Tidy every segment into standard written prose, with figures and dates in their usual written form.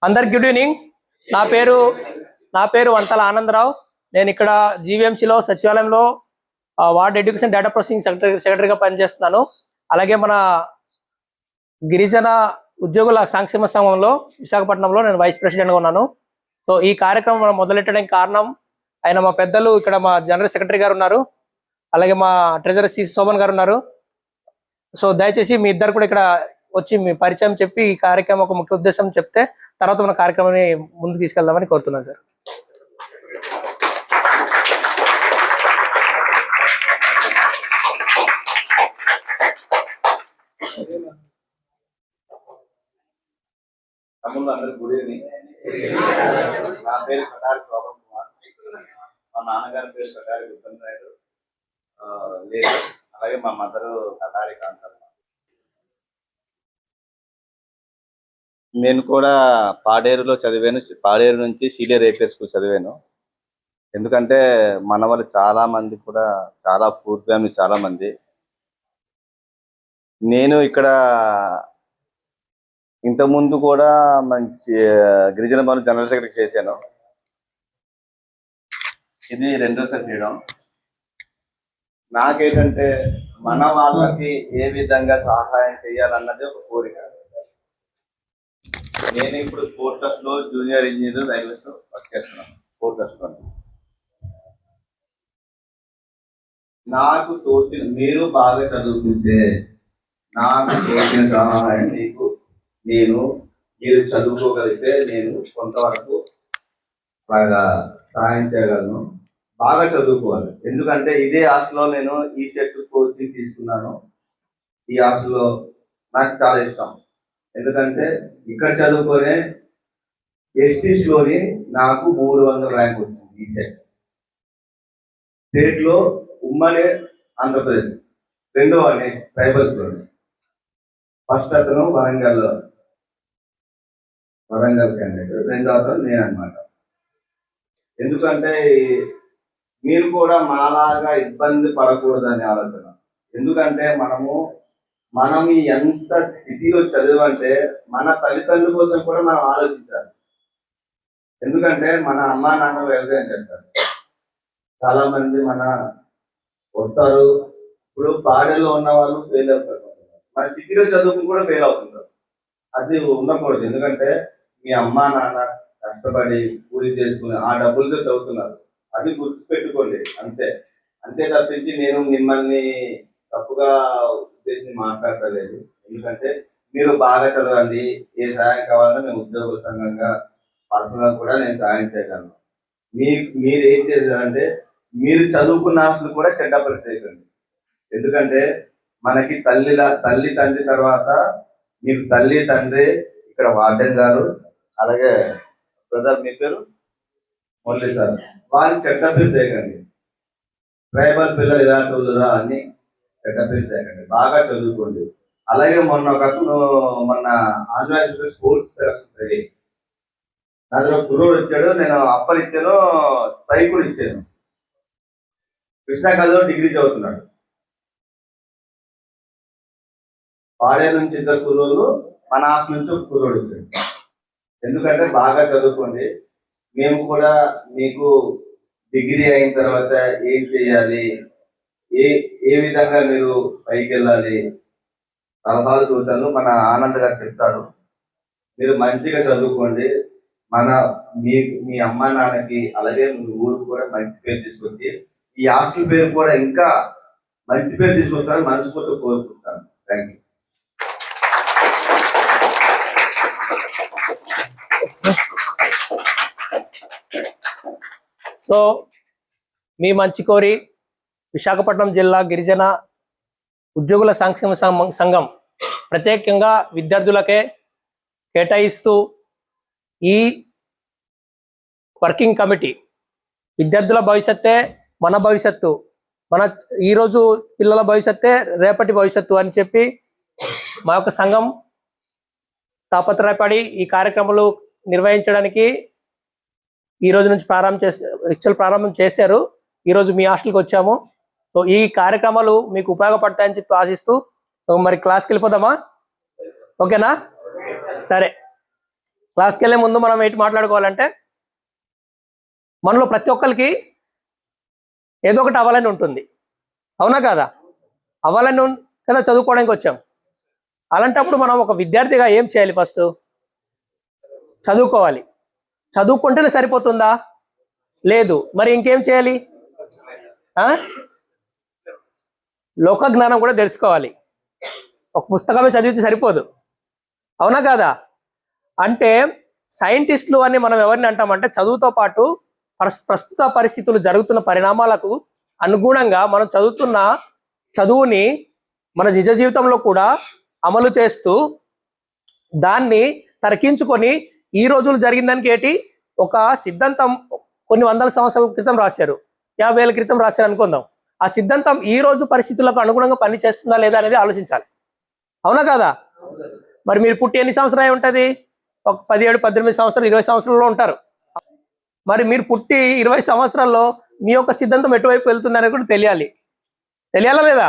అందరికి good evening. నా పేరు వంతల ఆనందరావు. నేను ఇక్కడ జీవీఎంసీలో సచివాలయంలో వార్డ్ ఎడ్యుకేషన్ డేటా ప్రాసెసింగ్ సెక్రటరీగా పనిచేస్తున్నాను. అలాగే మన గిరిజన ఉద్యోగుల సంక్షేమ సంఘంలో విశాఖపట్నంలో నేను వైస్ ప్రెసిడెంట్గా ఉన్నాను. సో ఈ కార్యక్రమం మనం మొదలెట్టడానికి కారణం ఆయన మా పెద్దలు ఇక్కడ మా జనరల్ సెక్రటరీ గారు ఉన్నారు, అలాగే మా ట్రెజరర్ సి శోభన్ గారు ఉన్నారు. సో దయచేసి మీ ఇద్దరు కూడా ఇక్కడ వచ్చి మీ పరిచయం చెప్పి ఈ కార్యక్రమం ఒక ముఖ్య ఉద్దేశం చెప్తే తర్వాత మన కార్యక్రమాన్ని ముందుకు తీసుకెళ్దామని కోరుతున్నాను సార్. Good evening. నా పేరు కటారి శోభన్ కుమార్. మా నాన్నగారి పేరు కటారి గుర్తున్నాడు లేదు, అలాగే మా మదరు కటారి కాంతారు. నేను కూడా పాడేరులో చదివాను. పాడేరు నుంచి సీనియర్ ఏపీఆర్ స్కూల్ చదివాను. ఎందుకంటే మన వాళ్ళు చాలా మంది కూడా చాలా పూర్ ఫ్యామిలీ చాలా మంది. నేను ఇక్కడ ఇంతకుముందు కూడా మంచి గిరిజన భవన్ జనరల్ సెక్రటరీ చేశాను. ఇది రెండోసారి చేయడం. నాకేంటంటే మన వాళ్ళకి ఏ విధంగా సహాయం చేయాలన్నది ఒక కోరిక. నేను ఇప్పుడు స్పోర్ట్ ట్రస్ట్ లో జూనియర్ ఇంజనీర్ రైల్వేస్ వర్క్ చేస్తున్నాను. స్పోర్ట్ ట్రస్ట్ లో నాకు తోచిన, మీరు బాగా చదువుకుంటే నాకు తోచిన సహాయం మీరు చదువుకోగలిగితే నేను కొంతవరకు బాగా సహాయం చేయగలను. బాగా చదువుకోవాలి. ఎందుకంటే ఇదే హాస్టల్లో నేను ఈ సెట్ కోచింగ్ తీసుకున్నాను. ఈ హాస్టల్లో నాకు చాలా ఇష్టం. ఎందుకంటే ఇక్కడ చదువుకునే ఎస్టీస్లోని నాకు 300 ర్యాంక్ వచ్చింది. ఈ సెట్ స్టేట్లో ఉమ్మడి ఆంధ్రప్రదేశ్ రెండో అని ట్రైబల్స్లోని. ఫస్ట్ అతను వరంగల్ క్యాండిడేట్, రెండో అతను నేను అనమాట. ఎందుకంటే మీరు కూడా మాలాగా ఇబ్బంది పడకూడదని ఆలోచన. ఎందుకంటే మనం ఎంత సిటీలో చదివంటే మన తల్లిదండ్రుల కోసం కూడా మనం ఆలోచించాలి. ఎందుకంటే మన అమ్మా నాన్న వ్యవసాయం చేస్తారు. చాలా మంది వస్తారు. ఇప్పుడు పాడేలో ఉన్న వాళ్ళు ఫెయిల్ అవుతారు, మన సిటీలో చదువుకుని కూడా ఫెయిల్ అవుతుంటారు. అది ఉండకూడదు. ఎందుకంటే మీ అమ్మా నాన్న కష్టపడి కూలి చేసుకుని ఆ డబ్బులతో చదువుతున్నారు. అది గుర్తుపెట్టుకోండి. అంతే తప్పించి నేను మిమ్మల్ని తప్పుగా ఉద్దేశించి మాట్లాడలేదు. ఎందుకంటే మీరు బాగా చదవండి. ఏ సహాయం కావాలన్నా మేము ఉద్యోగుల సంఘంగా పర్సనల్ కూడా నేను సహాయం చేయగలను. మీరు ఏం చేశారంటే మీరు చదువుకున్న ఆస్తులు కూడా చెడ్డ పరిచయండి. ఎందుకంటే మనకి తల్లి తండ్రి తర్వాత మీకు తల్లి తండ్రి ఇక్కడ వార్డెన్ గారు, అలాగే బ్రదర్ మీ పేరు మురళి సార్, వారిని చెడ్డ పేరు చేయకండి. ట్రైబల్ పిల్లలు ఇలాంటి వాళ్ళురా అని చెడ్డ పేరు చేయకండి. బాగా చదువుకోండి. అలాగే మొన్న ఆంధ్రప్రదేశ్ స్పోర్ట్స్ సెలక్షన్ అందులో గురువుడు వచ్చాడు. నేను అప్పర్ ఇచ్చాను, స్ట్రైక్ కూడా ఇచ్చాను. కృష్ణా కాలేజీలో డిగ్రీ చదువుతున్నాడు. పాడే నుంచి 2 కుర్రోళ్ళు, మన హాస్టల్ నుంచి 1 కుర్రోడు వచ్చాడు. ఎందుకంటే బాగా చదువుకోండి. మేము కూడా మీకు డిగ్రీ అయిన తర్వాత ఏం చేయాలి, ఏ విధంగా మీరు పైకి వెళ్ళాలి సలహాలు సూచనలు మన ఆనంద్ గారు చెప్తారు. మీరు మంచిగా చదువుకోండి. మీ అమ్మా నాన్నకి అలాగే మీ ఊరికి కూడా మంచి పేరు తీసుకొచ్చి ఈ హాస్టల్ పేరు కూడా ఇంకా మంచి పేరు తీసుకొస్తారని మనస్ఫూర్తిగా కోరుకుంటాను. Thank you. సో మీ మంచి కోరి విశాఖపట్నం జిల్లా గిరిజన ఉద్యోగుల సంక్షేమ సంఘం ప్రత్యేకంగా విద్యార్థులకే కేటాయిస్తూ ఈ వర్కింగ్ కమిటీ విద్యార్థుల భవిష్యత్తే మన భవిష్యత్తు, ఈరోజు పిల్లల భవిష్యత్తే రేపటి భవిష్యత్తు అని చెప్పి మా యొక్క సంఘం తాపత్రయపడి ఈ కార్యక్రమాలు నిర్వహించడానికి ఈ రోజు నుంచి ప్రారంభం చేశారు. ఈరోజు మీ హాస్టల్కి వచ్చాము. సో ఈ కార్యక్రమాలు మీకు ఉపయోగపడతాయని చెప్పి ఆశిస్తూ మరి క్లాస్కి వెళ్ళిపోదామా? ఓకేనా? సరే. క్లాస్కి వెళ్ళే ముందు మనం ఏంటి మాట్లాడుకోవాలంటే, మనలో ప్రతి ఒక్కరికి ఏదో ఒకటి అవ్వాలని ఉంటుంది, అవునా కాదా? అవ్వాలని కదా చదువుకోవడానికి వచ్చాం. అలాంటప్పుడు మనం ఒక విద్యార్థిగా ఏం చేయాలి? ఫస్ట్ చదువుకోవాలి. చదువుకుంటేనే సరిపోతుందా? లేదు. మరి ఇంకేం చేయాలి? లోక జ్ఞానం కూడా తెలుసుకోవాలి. ఒక పుస్తకమే చదివితే సరిపోదు, అవునా కాదా? అంటే సైంటిస్టులు అని మనం ఎవరిని అంటామంటే, చదువుతో పాటు ప్రస్తుత పరిస్థితులు జరుగుతున్న పరిణామాలకు అనుగుణంగా మనం చదువుతున్న చదువుని మన నిజ జీవితంలో కూడా అమలు చేస్తూ దాన్ని తర్కించుకొని ఈ రోజులు జరిగిన దానికి ఏంటి ఒక సిద్ధాంతం కొన్ని వందల సంవత్సరాల క్రితం రాశారు, 50 ఏళ్ల క్రితం రాశారు అనుకుందాం. ఆ సిద్ధాంతం ఈ రోజు పరిస్థితులకు అనుగుణంగా పని చేస్తుందా లేదా అనేది ఆలోచించాలి, అవునా కాదా? మరి మీరు పుట్టి ఎన్ని సంవత్సరాలు ఉంటుంది? ఒక 17, 18 సంవత్సరాలు, 20 సంవత్సరాల్లో ఉంటారు. మరి మీరు పుట్టి 20 సంవత్సరాల్లో మీ యొక్క సిద్ధాంతం ఎటువైపు వెళ్తుందని కూడా తెలియాలా లేదా?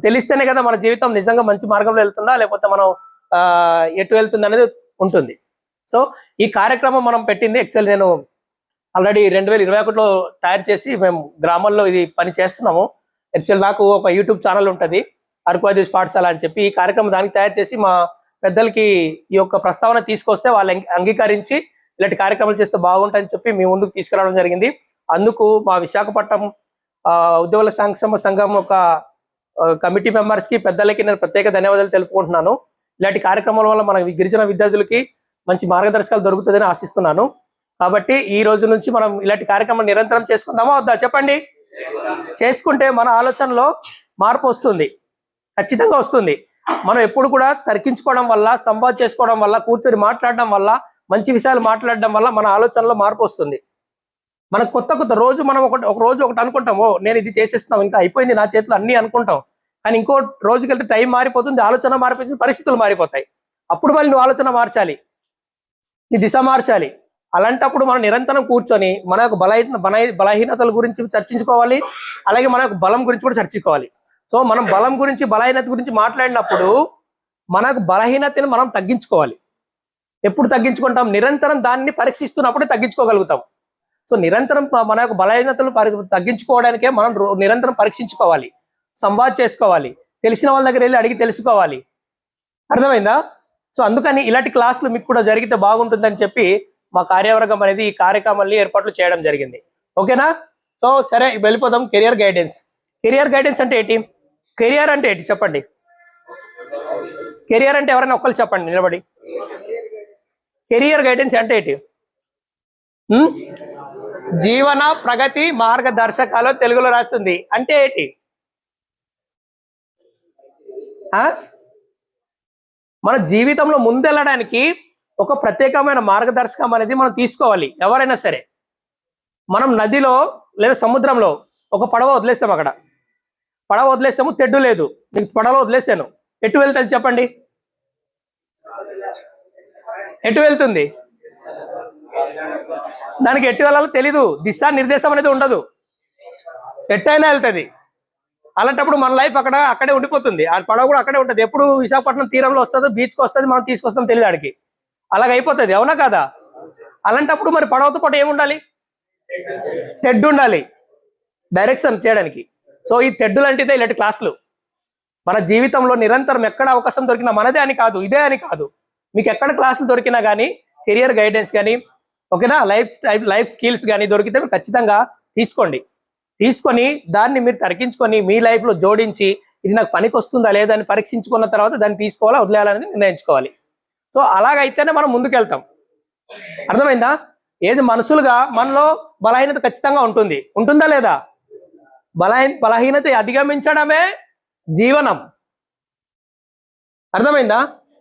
తెలిస్తేనే కదా మన జీవితం నిజంగా మంచి మార్గంలో వెళ్తుందా లేకపోతే మనం ఎటు వెళ్తుంది అనేది ఉంటుంది. సో ఈ కార్యక్రమం మనం పెట్టింది యాక్చువల్లీ నేను ఆల్రెడీ 2021లో తయారు చేసి మేము గ్రామాల్లో ఇది పని చేస్తున్నాము. యాక్చువల్ నాకు ఒక యూట్యూబ్ ఛానల్ ఉంటుంది, అరకు ఆదివాసీ పాఠశాల అని చెప్పి. ఈ కార్యక్రమం దానికి తయారు చేసి మా పెద్దలకి ఈ యొక్క ప్రస్తావన తీసుకొస్తే వాళ్ళు అంగీకరించి ఇలాంటి కార్యక్రమాలు చేస్తే బాగుంటుందని చెప్పి మీ ముందుకు తీసుకురావడం జరిగింది. అందుకు మా విశాఖపట్నం ఉద్యోగుల సంక్షేమ సంఘం ఒక కమిటీ మెంబర్స్కి పెద్దలకి నేను ప్రత్యేక ధన్యవాదాలు తెలుపుకుంటున్నాను. ఇలాంటి కార్యక్రమాల వల్ల మన గిరిజన విద్యార్థులకి మంచి మార్గదర్శకాలు దొరుకుతుందని ఆశిస్తున్నాను. కాబట్టి ఈ రోజు నుంచి మనం ఇలాంటి కార్యక్రమం నిరంతరం చేసుకుందామా వద్దా? చెప్పండి. చేసుకుంటే మన ఆలోచనలో మార్పు వస్తుంది, ఖచ్చితంగా వస్తుంది. మనం ఎప్పుడు కూడా తర్కించుకోవడం వల్ల, సంవాదం చేసుకోవడం వల్ల, కూర్చొని మాట్లాడడం వల్ల, మంచి విషయాలు మాట్లాడడం వల్ల మన ఆలోచనలో మార్పు వస్తుంది. మనకు కొత్త రోజు మనం ఒక రోజు ఒకటి అనుకుంటాం, ఓ నేను ఇది చేసేస్తున్నాం, ఇంకా అయిపోయింది నా చేతిలో అన్నీ అనుకుంటాం. కానీ ఇంకో రోజుకి వెళ్తే టైం మారిపోతుంది, ఆలోచన మారిపోతుంది, పరిస్థితులు మారిపోతాయి. అప్పుడు మళ్ళీ నువ్వు ఆలోచన మార్చాలి, నీ దిశ మార్చాలి. అలాంటప్పుడు మనం నిరంతరం కూర్చొని మన యొక్క బలహీనతల గురించి చర్చించుకోవాలి, అలాగే మన యొక్క బలం గురించి కూడా చర్చించుకోవాలి. సో మనం బలం గురించి బలహీనత గురించి మాట్లాడినప్పుడు మనకు బలహీనతని మనం తగ్గించుకోవాలి. ఎప్పుడు తగ్గించుకుంటాం? నిరంతరం దాన్ని పరీక్షిస్తున్నప్పుడే తగ్గించుకోగలుగుతాం. సో నిరంతరం మన యొక్క బలహీనతలు తగ్గించుకోవడానికే మనం నిరంతరం పరీక్షించుకోవాలి, సంవాదం చేసుకోవాలి, తెలిసిన వాళ్ళ దగ్గర వెళ్ళి అడిగి తెలుసుకోవాలి. అర్థమైందా? సో అందుకని ఇలాంటి క్లాసులు మీకు కూడా జరిగితే బాగుంటుందని చెప్పి మా కార్యవర్గం అనేది ఈ కార్యక్రమాన్ని ఏర్పాట్లు చేయడం జరిగింది. ఓకేనా? సో సరే వెళ్ళిపోదాం. Career guidance. కెరియర్ గైడెన్స్ అంటే ఏంటి? కెరియర్ అంటే ఏంటి చెప్పండి? కెరియర్ అంటే ఎవరైనా ఒక్కరు చెప్పండి నిలబడి. కెరియర్ గైడెన్స్ అంటే ఏంటి? జీవన ప్రగతి మార్గదర్శకాలు తెలుగులో రాస్తుంది. అంటే ఏంటి? మన జీవితంలో ముందెళ్ళడానికి ఒక ప్రత్యేకమైన మార్గదర్శకం అనేది మనం తీసుకోవాలి. ఎవరైనా సరే మనం నదిలో లేదా సముద్రంలో ఒక పడవ వదిలేసాం, అక్కడ పడవ వదిలేసాము, తెడ్డు లేదు, నీకు పడవలో వదిలేసాను, ఎటు వెళ్తుంది చెప్పండి? ఎటు వెళ్తుంది? దానికి ఎటు వెళ్ళాలో తెలీదు, దిశా నిర్దేశం అనేది ఉండదు, ఎట్టయినా వెళ్తుంది. అలాంటప్పుడు మన లైఫ్ అక్కడే ఉండిపోతుంది. ఆ పడవ కూడా అక్కడే ఉంటుంది. ఎప్పుడు విశాఖపట్నం తీరంలో వస్తుందో, బీచ్కి వస్తుంది, మనం తీసుకొస్తాం తెలియదు ఆడికి, అలాగైపోతుంది, అవునా కాదా? అలాంటప్పుడు మరి పడవతో పాటు ఏముండాలి? తెడ్డు ఉండాలి డైరెక్షన్ చేయడానికి. సో ఈ తెడ్డు లాంటిదే ఇలాంటి క్లాసులు. మన జీవితంలో నిరంతరం ఎక్కడ అవకాశం దొరికినా, మనదే అని కాదు, ఇదే అని కాదు, మీకు ఎక్కడ క్లాసులు దొరికినా కానీ, కెరియర్ గైడెన్స్ కానీ, ఓకేనా, లైఫ్ స్కిల్స్ కానీ దొరికితే మీరు ఖచ్చితంగా తీసుకోండి. తీసుకొని దాన్ని మీరు తర్కించుకొని మీ లైఫ్లో జోడించి ఇది నాకు పనికి వస్తుందా లేదా అని పరీక్షించుకున్న తర్వాత దాన్ని తీసుకోవాలా వదిలేయాలని నిర్ణయించుకోవాలి. సో అలాగైతేనే మనం ముందుకెళ్తాం. అర్థమైందా? ఏది మనుషులుగా మనలో బలహీనత ఖచ్చితంగా ఉంటుందా లేదా? బలహీనత అధిగమించడమే జీవనం. అర్థమైందా?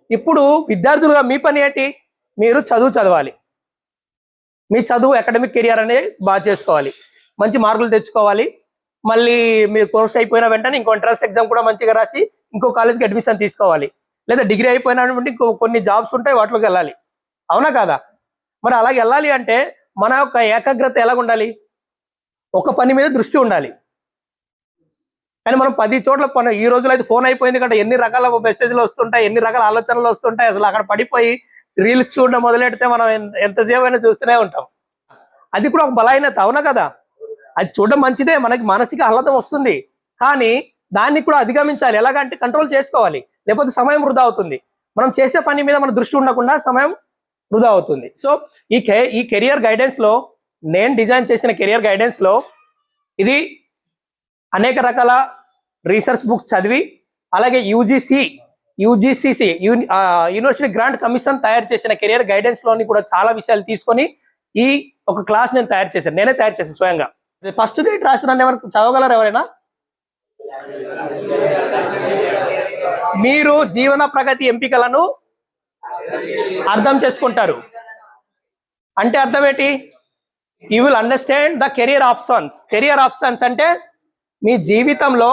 ఇప్పుడు విద్యార్థులుగా మీ పని ఏంటి? మీరు చదవాలి. మీ చదువు అకాడమిక్ కెరియర్ అనేది బాగా చేసుకోవాలి, మంచి మార్కులు తెచ్చుకోవాలి. మళ్ళీ మీరు కోర్స్ అయిపోయిన వెంటనే ఇంకో ఎంట్రన్స్ ఎగ్జామ్ కూడా మంచిగా రాసి ఇంకో కాలేజ్కి అడ్మిషన్ తీసుకోవాలి. లేదా డిగ్రీ అయిపోయినటువంటి కొన్ని జాబ్స్ ఉంటాయి, వాటిలోకి వెళ్ళాలి, అవునా కాదా? మరి అలాగే వెళ్ళాలి అంటే మన యొక్క ఏకాగ్రత ఎలాగ ఉండాలి? ఒక పని మీద దృష్టి ఉండాలి. కానీ మనం 10 చోట్ల ఈ రోజులో అయితే ఫోన్ అయిపోయింది కంటే ఎన్ని రకాల మెసేజ్లు వస్తుంటాయి, ఎన్ని రకాల ఆలోచనలు వస్తుంటాయి. అసలు అక్కడ పడిపోయి రీల్స్ చూడడం మొదలెడితే మనం ఎంతసేపు అయినా చూస్తూనే ఉంటాం. అది కూడా ఒక బలహీనత, అవునా కదా? అది చూడడం మంచిదే, మనకి మానసిక ఆహ్లాదం వస్తుంది. కానీ దాన్ని కూడా అధిగమించాలి. ఎలాగంటే కంట్రోల్ చేసుకోవాలి, లేకపోతే సమయం వృధా అవుతుంది. మనం చేసే పని మీద మన దృష్టి ఉండకుండా సమయం వృధా అవుతుంది. సో ఈ కెరియర్ గైడెన్స్ లో, నేను డిజైన్ చేసిన కెరియర్ గైడెన్స్ లో ఇది అనేక రకాల రీసెర్చ్ బుక్స్ చదివి, అలాగే యూజీసీసీ యూనివర్సిటీ గ్రాంట్ కమిషన్ తయారు చేసిన కెరియర్ గైడెన్స్ లోని కూడా చాలా విషయాలు తీసుకొని ఈ ఒక క్లాస్ నేను తయారు చేశాను, నేనే తయారు చేశాను స్వయంగా. ఫస్ట్ డేట్ రాసిన ఎవరు చదవగలరు ఎవరైనా? మీరు జీవన ప్రగతి ఎంపికలను అర్థం చేసుకుంటారు అంటే అర్థం ఏంటి? You will understand the career options. Career options అంటే మీ జీవితంలో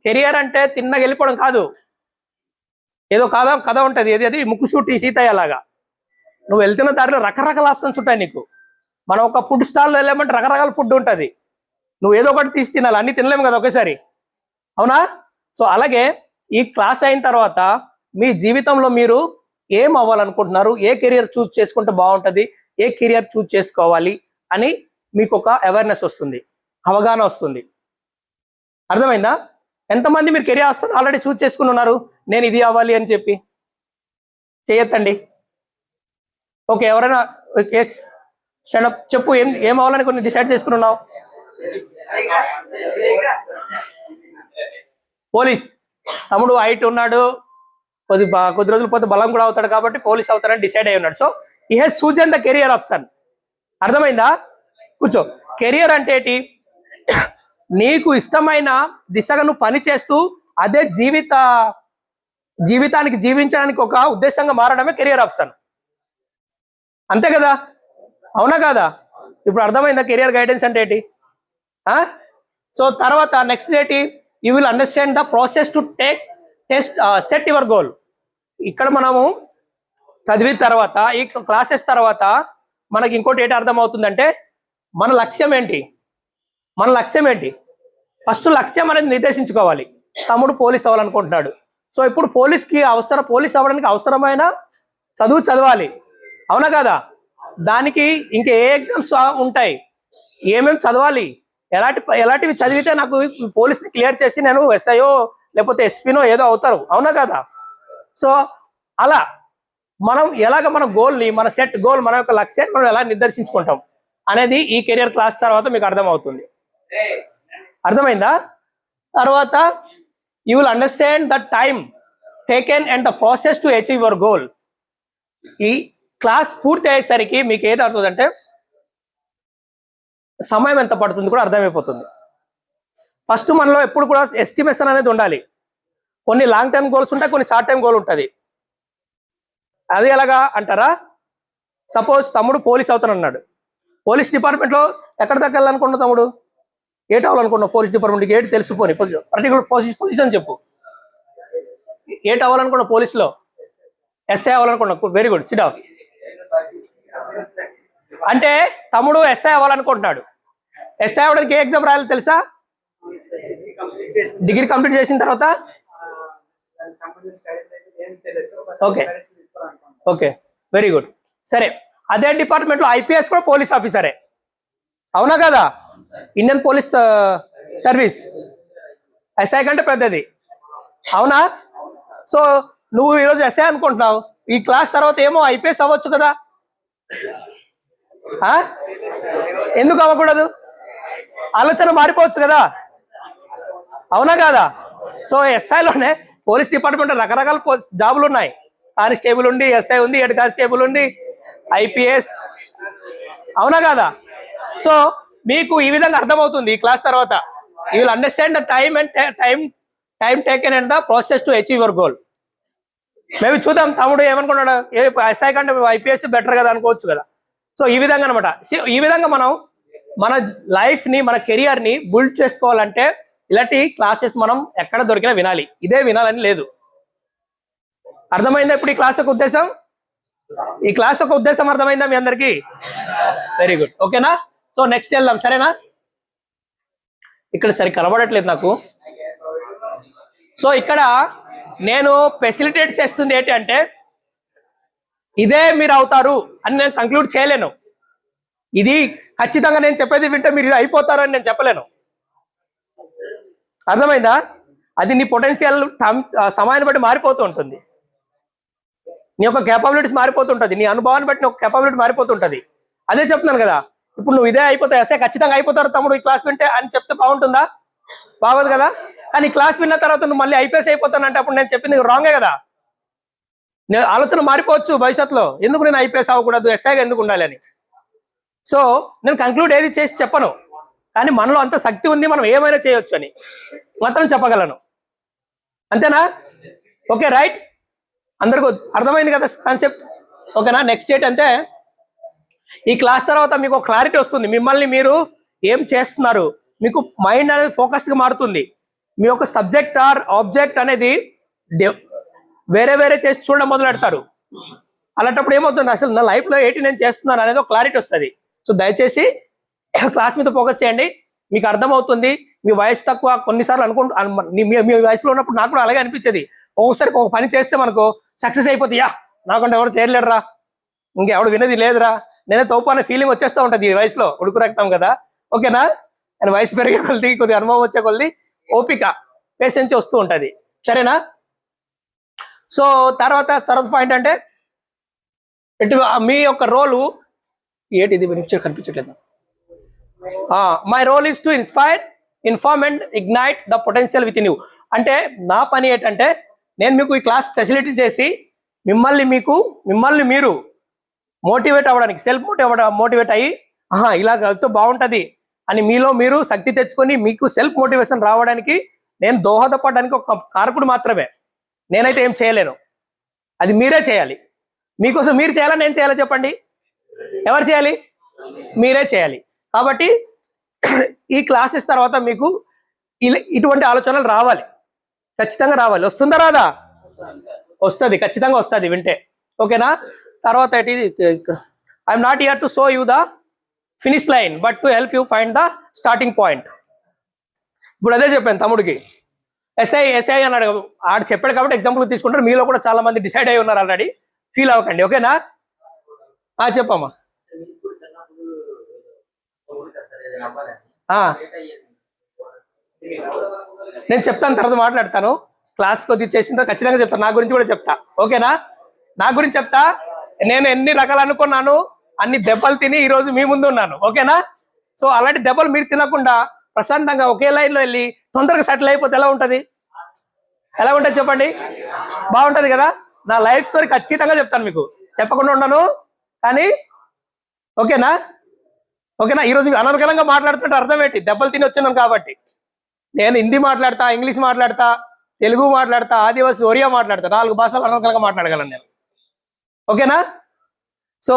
కెరియర్ అంటే తిన్నగా వెళ్ళిపోవడం కాదు. ఏదో కథ ఉంటుంది, అది ముక్కుసూటి సీతయ్య లాగా. నువ్వు వెళ్తున్న దారిలో రకరకాల ఆప్షన్స్ ఉంటాయి నీకు. మనం ఒక ఫుడ్ స్టాల్లో వెళ్ళామంటే రకరకాల ఫుడ్ ఉంటుంది, నువ్వు ఏదో ఒకటి తీసి తినాలి, అన్ని తినలేము కదా ఒకేసారి, అవునా? సో అలాగే ఈ క్లాస్ అయిన తర్వాత మీ జీవితంలో మీరు ఏం అవ్వాలనుకుంటున్నారు, ఏ కెరియర్ చూస్ చేసుకుంటే బాగుంటుంది, ఏ కెరియర్ చూస్ చేసుకోవాలి అని మీకు ఒక అవేర్నెస్ వస్తుంది, అవగాహన వస్తుంది. అర్థమైందా? ఎంతమంది మీరు కెరియర్ ఆప్షన్ ఆల్రెడీ చూస్ చేసుకుని ఉన్నారు, నేను ఇది అవ్వాలి అని చెప్పి? చేయొద్దండి. ఓకే, ఎవరైనా చెప్పు, ఏం అవ్వాలని కొన్ని డిసైడ్ చేసుకుని ఉన్నావు? పోలీస్. తమ్ముడు హైట్ ఉన్నాడు, కొద్ది రోజులు పోతే బలం కూడా అవుతాడు కాబట్టి పోలీస్ అవుతాడని డిసైడ్ అయి ఉన్నాడు. సో ఈ he's chosen the career option. అర్థమైందా? కూర్చో. కెరియర్ అంటే ఏంటి? నీకు ఇష్టమైన దిశగా నువ్వు పని చేస్తూ అదే జీవితానికి జీవించడానికి ఒక ఉద్దేశంగా మారడమే కెరియర్ ఆప్షన్. అంతే కదా, అవునా కాదా? ఇప్పుడు అర్థమైందా కెరియర్ గైడెన్స్ అంటే ఏంటి? సో తర్వాత నెక్స్ట్ ఏంటి? You will understand the process to set your goal. ఇక్కడ మనము చదివిన తర్వాత, ఈ క్లాసెస్ తర్వాత మనకి ఇంకోటి ఏంటి అర్థమవుతుందంటే మన లక్ష్యం ఏంటి. ఫస్ట్ లక్ష్యం అనేది నిర్దేశించుకోవాలి. తమ్ముడు పోలీస్ అవ్వాలనుకుంటున్నాడు. సో ఇప్పుడు పోలీస్ అవ్వడానికి అవసరమైన చదువు చదవాలి, అవునా కదా? దానికి ఇంకా ఏ ఎగ్జామ్స్ ఉంటాయి, ఏమేమి చదవాలి, ఎలాంటివి చదివితే నాకు పోలీస్ని క్లియర్ చేసి నేను ఎస్ఐఓ లేకపోతే ఎస్పీనో ఏదో అవుతారు, అవునా కదా? సో అలా మనం ఎలాగ మన గోల్ని, మన సెట్ గోల్, మన యొక్క లక్ష్యాన్ని మనం ఎలా నిర్దేశించుకుంటాం అనేది ఈ కెరియర్ క్లాస్ తర్వాత మీకు అర్థమవుతుంది. అర్థమైందా? తర్వాత you will understand the time taken and the process to achieve your goal. ఈ క్లాస్ పూర్తి అయ్యేసరికి మీకు ఏది అవుతుందంటే సమయం ఎంత పడుతుంది కూడా అర్థమైపోతుంది. ఫస్ట్ మనలో ఎప్పుడు కూడా ఎస్టిమేషన్ అనేది ఉండాలి. కొన్ని లాంగ్ టైమ్ గోల్స్ ఉంటాయి, కొన్ని షార్ట్ టైం గోల్ ఉంటుంది. అది ఎలాగా అంటారా? సపోజ్ తమ్ముడు పోలీస్ అవుతానన్నాడు. పోలీస్ డిపార్ట్మెంట్లో ఎక్కడ దాకా వెళ్ళాలనుకున్నావు తమ్ముడు? ఏటి అవ్వాలనుకున్నావు? పోలీస్ డిపార్ట్మెంట్కి ఏటి తెలుసుకొని పర్టికులర్ పొజిషన్ చెప్పు. ఏటి అవ్వాలనుకున్నావు పోలీసులో? ఎస్ఐ అవ్వాలనుకున్నావు. Very good, sit down. అంటే తమ్ముడు ఎస్ఐ అవ్వాలనుకుంటున్నాడు. ఎస్ఐ అవ్వడానికి ఏ ఎగ్జామ్ రాయాలో తెలుసా? డిగ్రీ కంప్లీట్ చేసిన తర్వాత ఓకే వెరీ గుడ్. సరే, అదే డిపార్ట్మెంట్లో ఐపీఎస్ కూడా పోలీస్ ఆఫీసరే, అవునా కదా? ఇండియన్ పోలీస్ సర్వీస్ ఎస్ఐ కంటే పెద్దది, అవునా? సో నువ్వు ఈరోజు ఎస్ఐ అనుకుంటున్నావు, ఈ క్లాస్ తర్వాత ఏమో ఐపీఎస్ అవ్వచ్చు కదా? ఎందుకు అవ్వకూడదు? ఆలోచన మారిపోవచ్చు కదా, అవునా కాదా? సో ఎస్ఐలోనే పోలీస్ డిపార్ట్మెంట్ రకరకాల జాబులు ఉన్నాయి. కానిస్టేబుల్ ఉంది, ఎస్ఐ ఉంది, హెడ్ కానిస్టేబుల్ ఉంది, ఐపీఎస్, అవునా కాదా? సో మీకు ఈ విధంగా అర్థమవుతుంది ఈ క్లాస్ తర్వాత. You will understand the time taken and the process to achieve your goal. Maybe చూద్దాం తమ్ముడు ఏమనుకున్నాడు, ఎస్ఐ కంటే ఐపీఎస్ బెటర్ కదా అనుకోవచ్చు కదా. సో ఈ విధంగా అనమాట. ఈ విధంగా మనం మన లైఫ్ని, మన కెరియర్ని బిల్డ్ చేసుకోవాలంటే ఇలాంటి క్లాసెస్ మనం ఎక్కడ దొరికినా వినాలి. ఇదే వినాలని లేదు. అర్థమైందా ఇప్పుడు ఈ క్లాస్ యొక్క ఉద్దేశం? ఈ క్లాస్ యొక్క ఉద్దేశం అర్థమైందా మీ అందరికీ? వెరీ గుడ్, ఓకేనా? సో నెక్స్ట్ వెళ్దాం, సరేనా? ఇక్కడ సరి కనబడట్లేదు నాకు. సో ఇక్కడ నేను ఫెసిలిటేట్ చేస్తుంది ఏంటి అంటే ఇదే మీరు అవుతారు అని నేను కంక్లూడ్ చేయలేను. ఇది ఖచ్చితంగా నేను చెప్పేది వింటే మీరు ఇది అయిపోతారు అని నేను చెప్పలేను. అర్థమైందా? అది నీ పొటెన్షియల్ సమయాన్ని బట్టి మారిపోతూ ఉంటుంది. నీ యొక్క కేపబిలిటీస్ మారిపోతుంటుంది, నీ అనుభవాన్ని బట్టి ఒక కేపబిలిటీ మారిపోతుంటుంది. అదే చెప్తున్నాను కదా, ఇప్పుడు నువ్వు ఇదే అయిపోతావు, ఎస్ఐ ఖచ్చితంగా అయిపోతారు తమ్ముడు ఈ క్లాస్ వింటే అని చెప్తే బాగుంటుందా? బాగోదు కదా. కానీ క్లాస్ విన్న తర్వాత నువ్వు మళ్ళీ ఐపీఎస్ అయిపోతానంటే అప్పుడు నేను చెప్పింది రాంగే కదా. నేను ఆలోచన మారిపోవచ్చు భవిష్యత్తులో, ఎందుకు నేను ఐపీఎస్ అవ్వకూడదు, ఎస్ఐగా ఎందుకు ఉండాలి అని. సో నేను కంక్లూడ్ ఏది చేసి చెప్పను, కానీ మనలో అంత శక్తి ఉంది, మనం ఏమైనా చేయొచ్చు అని మాత్రం చెప్పగలను. అంతేనా? Okay, right. అందరికీ అర్థమైంది కదా కాన్సెప్ట్? ఓకేనా? నెక్స్ట్ ఏంటంటే ఈ క్లాస్ తర్వాత మీకు ఒక క్లారిటీ వస్తుంది, మిమ్మల్ని మీరు ఏం చేస్తున్నారు, మీకు మైండ్ అనేది ఫోకస్గా మారుతుంది. మీ యొక్క సబ్జెక్ట్ ఆర్ ఆబ్జెక్ట్ అనేది వేరే వేరే చేసి చూడడం మొదలు పెడతారు. అలాంటప్పుడు ఏమవుతుంది, అసలు నా లైఫ్లో ఏంటి నేను చేస్తున్నాను అనేది ఒక క్లారిటీ వస్తుంది. సో దయచేసి క్లాస్ మీద ఫోకస్ చేయండి, మీకు అర్థమవుతుంది. మీ వయసు తక్కువ, కొన్నిసార్లు మీ వయసులో ఉన్నప్పుడు నాకు కూడా అలాగే అనిపించేది. ఒక్కొక్కసారి ఒక పని చేస్తే మనకు సక్సెస్ అయిపోతుందా, నాకంటే ఎవరు చేయలేడురా, ఇంకెవడు వినేది లేదురా, నేనే తోపు అనే ఫీలింగ్ వచ్చేస్తూ ఉంటుంది ఈ వయసులో, ఉడుకు రక్తం కదా. ఓకేనా? అండ్ వయసు పెరిగే కొద్ది కొద్ది అనుభవం వచ్చే కొద్ది ఓపిక, పేషెన్స్ వస్తూ ఉంటుంది. సరేనా? సో తర్వాత పాయింట్ అంటే మీ యొక్క రోలు ఏంటి, ఇది కనిపించట్లేదు. My role is to inspire, inform and ignite the potential within you. అంటే నా పని ఏంటంటే నేను మీకు ఈ క్లాస్ ఫెసిలిటీ చేసి మిమ్మల్ని మీరు మోటివేట్ అవ్వడానికి, సెల్ఫ్ మోటివేట్ అయ్యి ఇలా కలిపితే బాగుంటుంది అని మీలో మీరు శక్తి తెచ్చుకొని మీకు సెల్ఫ్ మోటివేషన్ రావడానికి నేను దోహదపడడానికి ఒక కారకుడు మాత్రమే. నేనైతే ఏం చేయలేను, అది మీరే చేయాలి. మీకోసం మీరు చేయాలా నేను చేయాలా చెప్పండి? ఎవరు చేయాలి? మీరే చేయాలి. కాబట్టి ఈ క్లాసెస్ తర్వాత మీకు ఇటువంటి ఆలోచనలు రావాలి, ఖచ్చితంగా రావాలి. వస్తుందా రాదా? వస్తుంది, ఖచ్చితంగా వస్తుంది వింటే. ఓకేనా? తర్వాత I'm not here to show you the finish line but to help you find the starting point. ఇప్పుడు అదే చెప్పాను తమ్ముడికి, ఎస్ఐ అన్నాడు, ఆడు చెప్పాడు కాబట్టి ఎగ్జాంపుల్ తీసుకుంటారు. మీలో కూడా చాలా మంది డిసైడ్ అయి ఉన్నారు ఆల్రెడీ, ఫీల్ అవ్వకండి. ఓకేనా? చెప్పమ్మా. నేను చెప్తాను, తర్వాత మాట్లాడతాను. క్లాస్ కొద్ది చేసిన తర్వాత ఖచ్చితంగా చెప్తాను, నా గురించి కూడా చెప్తా. ఓకేనా? నా గురించి చెప్తా. నేను ఎన్ని రకాలు అనుకున్నాను, అన్ని దెబ్బలు తిని ఈ రోజు మీ ముందు ఉన్నాను. ఓకేనా? సో అలాంటి దెబ్బలు మీరు తినకుండా ప్రశాంతంగా ఒకే లైన్లో వెళ్ళి తొందరగా సెటిల్ అయిపోతే ఎలా ఉంటుంది? ఎలా ఉంటుంది చెప్పండి? బాగుంటుంది కదా. నా లైఫ్ స్టోరీ ఖచ్చితంగా చెప్తాను మీకు, చెప్పకుండా ఉండను. కానీ ఓకేనా? ఈరోజు అనర్గళంగా మాట్లాడుతుంటే అర్థం ఏంటి? దెబ్బలు తిని వచ్చినాను కాబట్టి. నేను హిందీ మాట్లాడతా, ఇంగ్లీష్ మాట్లాడతా, తెలుగు మాట్లాడతా, ఆదివాసి ఒరియా మాట్లాడతా, 4 భాషలు అనర్గళంగా మాట్లాడగలను నేను. ఓకేనా? సో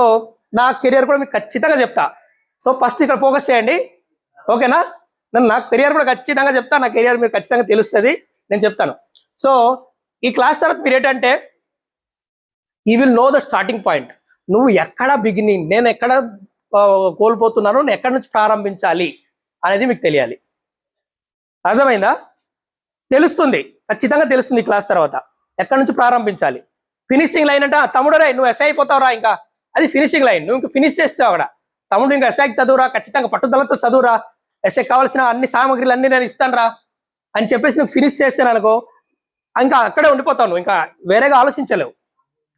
నా కెరియర్ కూడా మీకు ఖచ్చితంగా చెప్తా. సో ఫస్ట్ ఇక్కడ ఫోకస్ చేయండి. ఓకేనా? నా కెరియర్ కూడా ఖచ్చితంగా చెప్తా, నా కెరియర్ మీరు ఖచ్చితంగా తెలుస్తుంది, నేను చెప్తాను. సో ఈ క్లాస్ తర్వాత మీరు ఏంటంటే you will know the starting point. నువ్వు ఎక్కడ బిగినింగ్, నేను ఎక్కడ కోల్పోతున్నాను, నేను ఎక్కడి నుంచి ప్రారంభించాలి అనేది మీకు తెలియాలి. అర్థమైందా? తెలుస్తుంది, ఖచ్చితంగా తెలుస్తుంది క్లాస్ తర్వాత ఎక్కడి నుంచి ప్రారంభించాలి. ఫినిషింగ్ లైన్ అంటే తమ్ముడు రే నువ్వు ఎస్ఐ అయిపోతావురా, ఇంకా అది ఫినిషింగ్ లైన్. నువ్వు ఇంకా ఫినిష్ చేస్తావు అక్కడ. తమ్ముడు ఇంకా ఎస్ఐకి చదువురా, ఖచ్చితంగా పట్టుదలతో చదువురా, ఎస్ఐ కావాల్సిన అన్ని సామగ్రిలు అన్ని నేను ఇస్తాను రా అని చెప్పేసి నువ్వు ఫినిష్ చేస్తాను అనుకో, ఇంకా అక్కడే ఉండిపోతావు, నువ్వు ఇంకా వేరేగా ఆలోచించలేవు.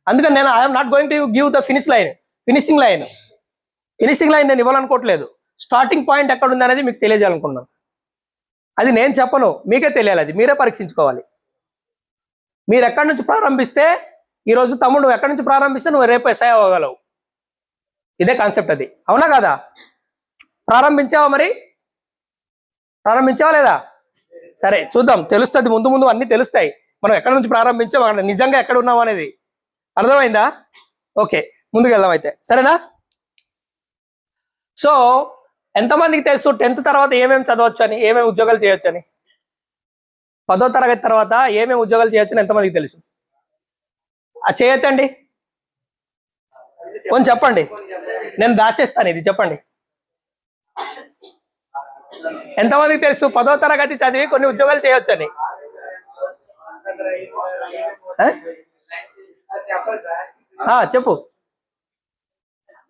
అందుకని నేను I'm not going to give the finishing line నేను ఇవ్వాలనుకోవట్లేదు. స్టార్టింగ్ పాయింట్ ఎక్కడ ఉంది అనేది మీకు తెలియజేయాలనుకున్నాను. అది నేను చెప్పను, మీకే తెలియాలి, అది మీరే పరీక్షించుకోవాలి. మీరు ఎక్కడి నుంచి ప్రారంభిస్తే, ఈరోజు తమ్ముడు నువ్వు ఎక్కడి నుంచి ప్రారంభిస్తే నువ్వు రేపు ఎస్ఐ అవ్వగలవు. ఇదే కాన్సెప్ట్. అది అవునా కాదా? ప్రారంభించావా? మరి ప్రారంభించావా లేదా? సరే చూద్దాం, తెలుస్తుంది. ముందు అన్ని తెలుస్తాయి, మనం ఎక్కడి నుంచి ప్రారంభించాం, అక్కడ నిజంగా ఎక్కడ ఉన్నాం అనేది. అర్థమైందా? ఓకే, ముందుకు వెళ్దాం అయితే. సరేనా? సో ఎంతమందికి తెలుసు 10th తర్వాత ఏమేమి చదవచ్చు అని, ఏమేమి ఉద్యోగాలు చేయొచ్చు అని? 10వ తరగతి తర్వాత ఏమేమి ఉద్యోగాలు చేయొచ్చు అని ఎంతమందికి తెలుసు? చేయొద్దండి, కొంచెం చెప్పండి, నేను దాచేస్తాను. ఇది చెప్పండి, ఎంతమందికి తెలుసు 10వ తరగతి చదివి కొన్ని ఉద్యోగాలు చేయొచ్చు అని? చెప్పు.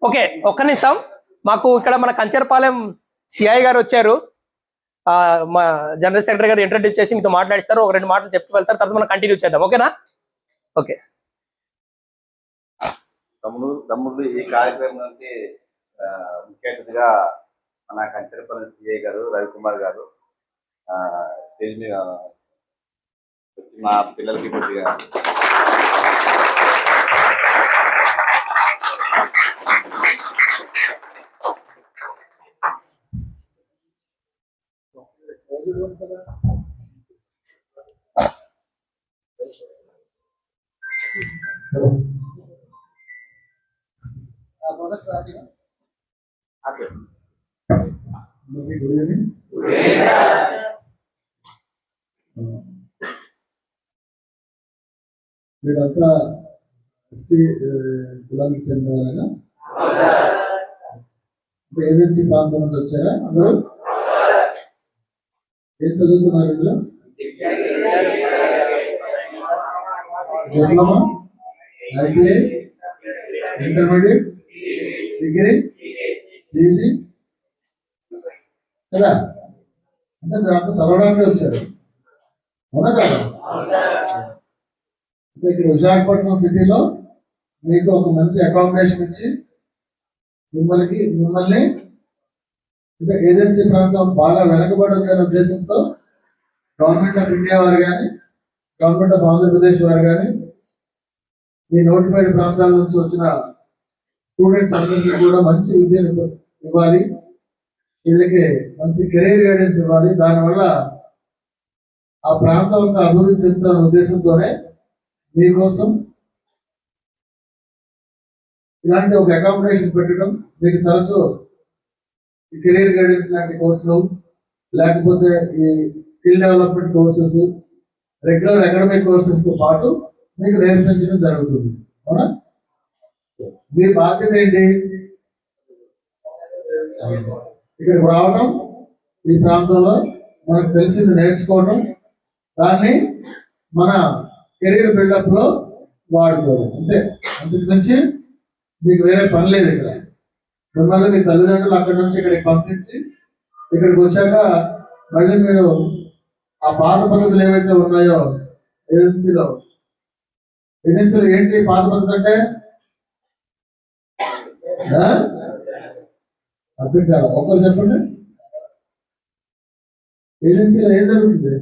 ఓకే, ఒక్క నిమిషం. మాకు ఇక్కడ మన కంచరపాలెం సిఐ గారు వచ్చారు. మా జనరల్ సెక్రటరీ గారు ఇంట్రడ్యూస్ చేసి మీతో మాట్లాడిస్తారు. ఒక 2 మాటలు చెప్పి వెళ్తారు. తర్వాత మనం కంటిన్యూ చేద్దాం. ఓకేనా? ఓకే. తమ్ముడు ఈ కార్యక్రమానికి ముఖ్య అతిథిగా మన కంచరపాలెం సిఐ గారు రవికుమార్ గారు స్టేజ్ మీద వచ్చి మా పిల్లలకి కొద్దిగా మీరంతా ఎస్టీ కులానికి చెందినవారైనా? ఏజెన్సీ ప్రాంతం నుంచి వచ్చారా అందరూ? ఏం చదువుతున్నారు ఇందులో? Diploma, ITI, intermediate, degree, PG కదా? అంటే మీరు అంతా చదవడానికి వచ్చారు, అవునా కదా? అంటే ఇక్కడ విశాఖపట్నం సిటీలో మీకు ఒక మంచి అకామిడేషన్ ఇచ్చి మిమ్మల్ని అంటే ఏజెన్సీ ప్రాంతం బాగా వెనకబడి ఉందనే ఉద్దేశంతో గవర్నమెంట్ ఆఫ్ ఇండియా వారు కానీ గవర్నమెంట్ ఆఫ్ ఆంధ్రప్రదేశ్ వారు కానీ ఈ నోటిఫైడ్ ప్రాంతాల నుంచి వచ్చిన స్టూడెంట్స్ అందరికీ కూడా మంచి విద్యను ఇవ్వాలి, వీళ్ళకి మంచి కెరీర్ గైడెన్స్ ఇవ్వాలి. దానివల్ల ఆ ప్రాంతం యొక్క అభివృద్ధి చెందుతున్న ఉద్దేశంతోనే మీకోసం ఇలాంటి ఒక అకామిడేషన్ పెట్టడం, మీకు తరచు ఈ కెరీర్ గైడెన్స్ లాంటి కోర్సులు లేకపోతే ఈ skill development courses, regular academic కోర్సెస్తో పాటు మీకు నేర్పించడం జరుగుతుంది, అవునా? మీ బాధ్యత ఏంటి? ఇక్కడికి రావడం, ఈ ప్రాంతంలో మనకు తెలిసింది నేర్చుకోవడం, దాన్ని మన కెరీర్ బిల్డప్ లో వాడుకోవడం, అంతే. అంతకు నుంచి మీకు వేరే పని లేదు. ఇక్కడ మిమ్మల్ని మీ తల్లిదండ్రులు అక్కడి నుంచి ఇక్కడికి పంపించి ఇక్కడికి వచ్చాక మళ్ళీ మీరు ఆ పాత పద్ధతులు ఏవైతే ఉన్నాయో ఏజెన్సీలో ఏంటి పాత పద్ధతి అంటే అర్థం కాదు, ఒక్కరు చెప్పండి. ఏజెన్సీలో ఏం జరుగుతుంది?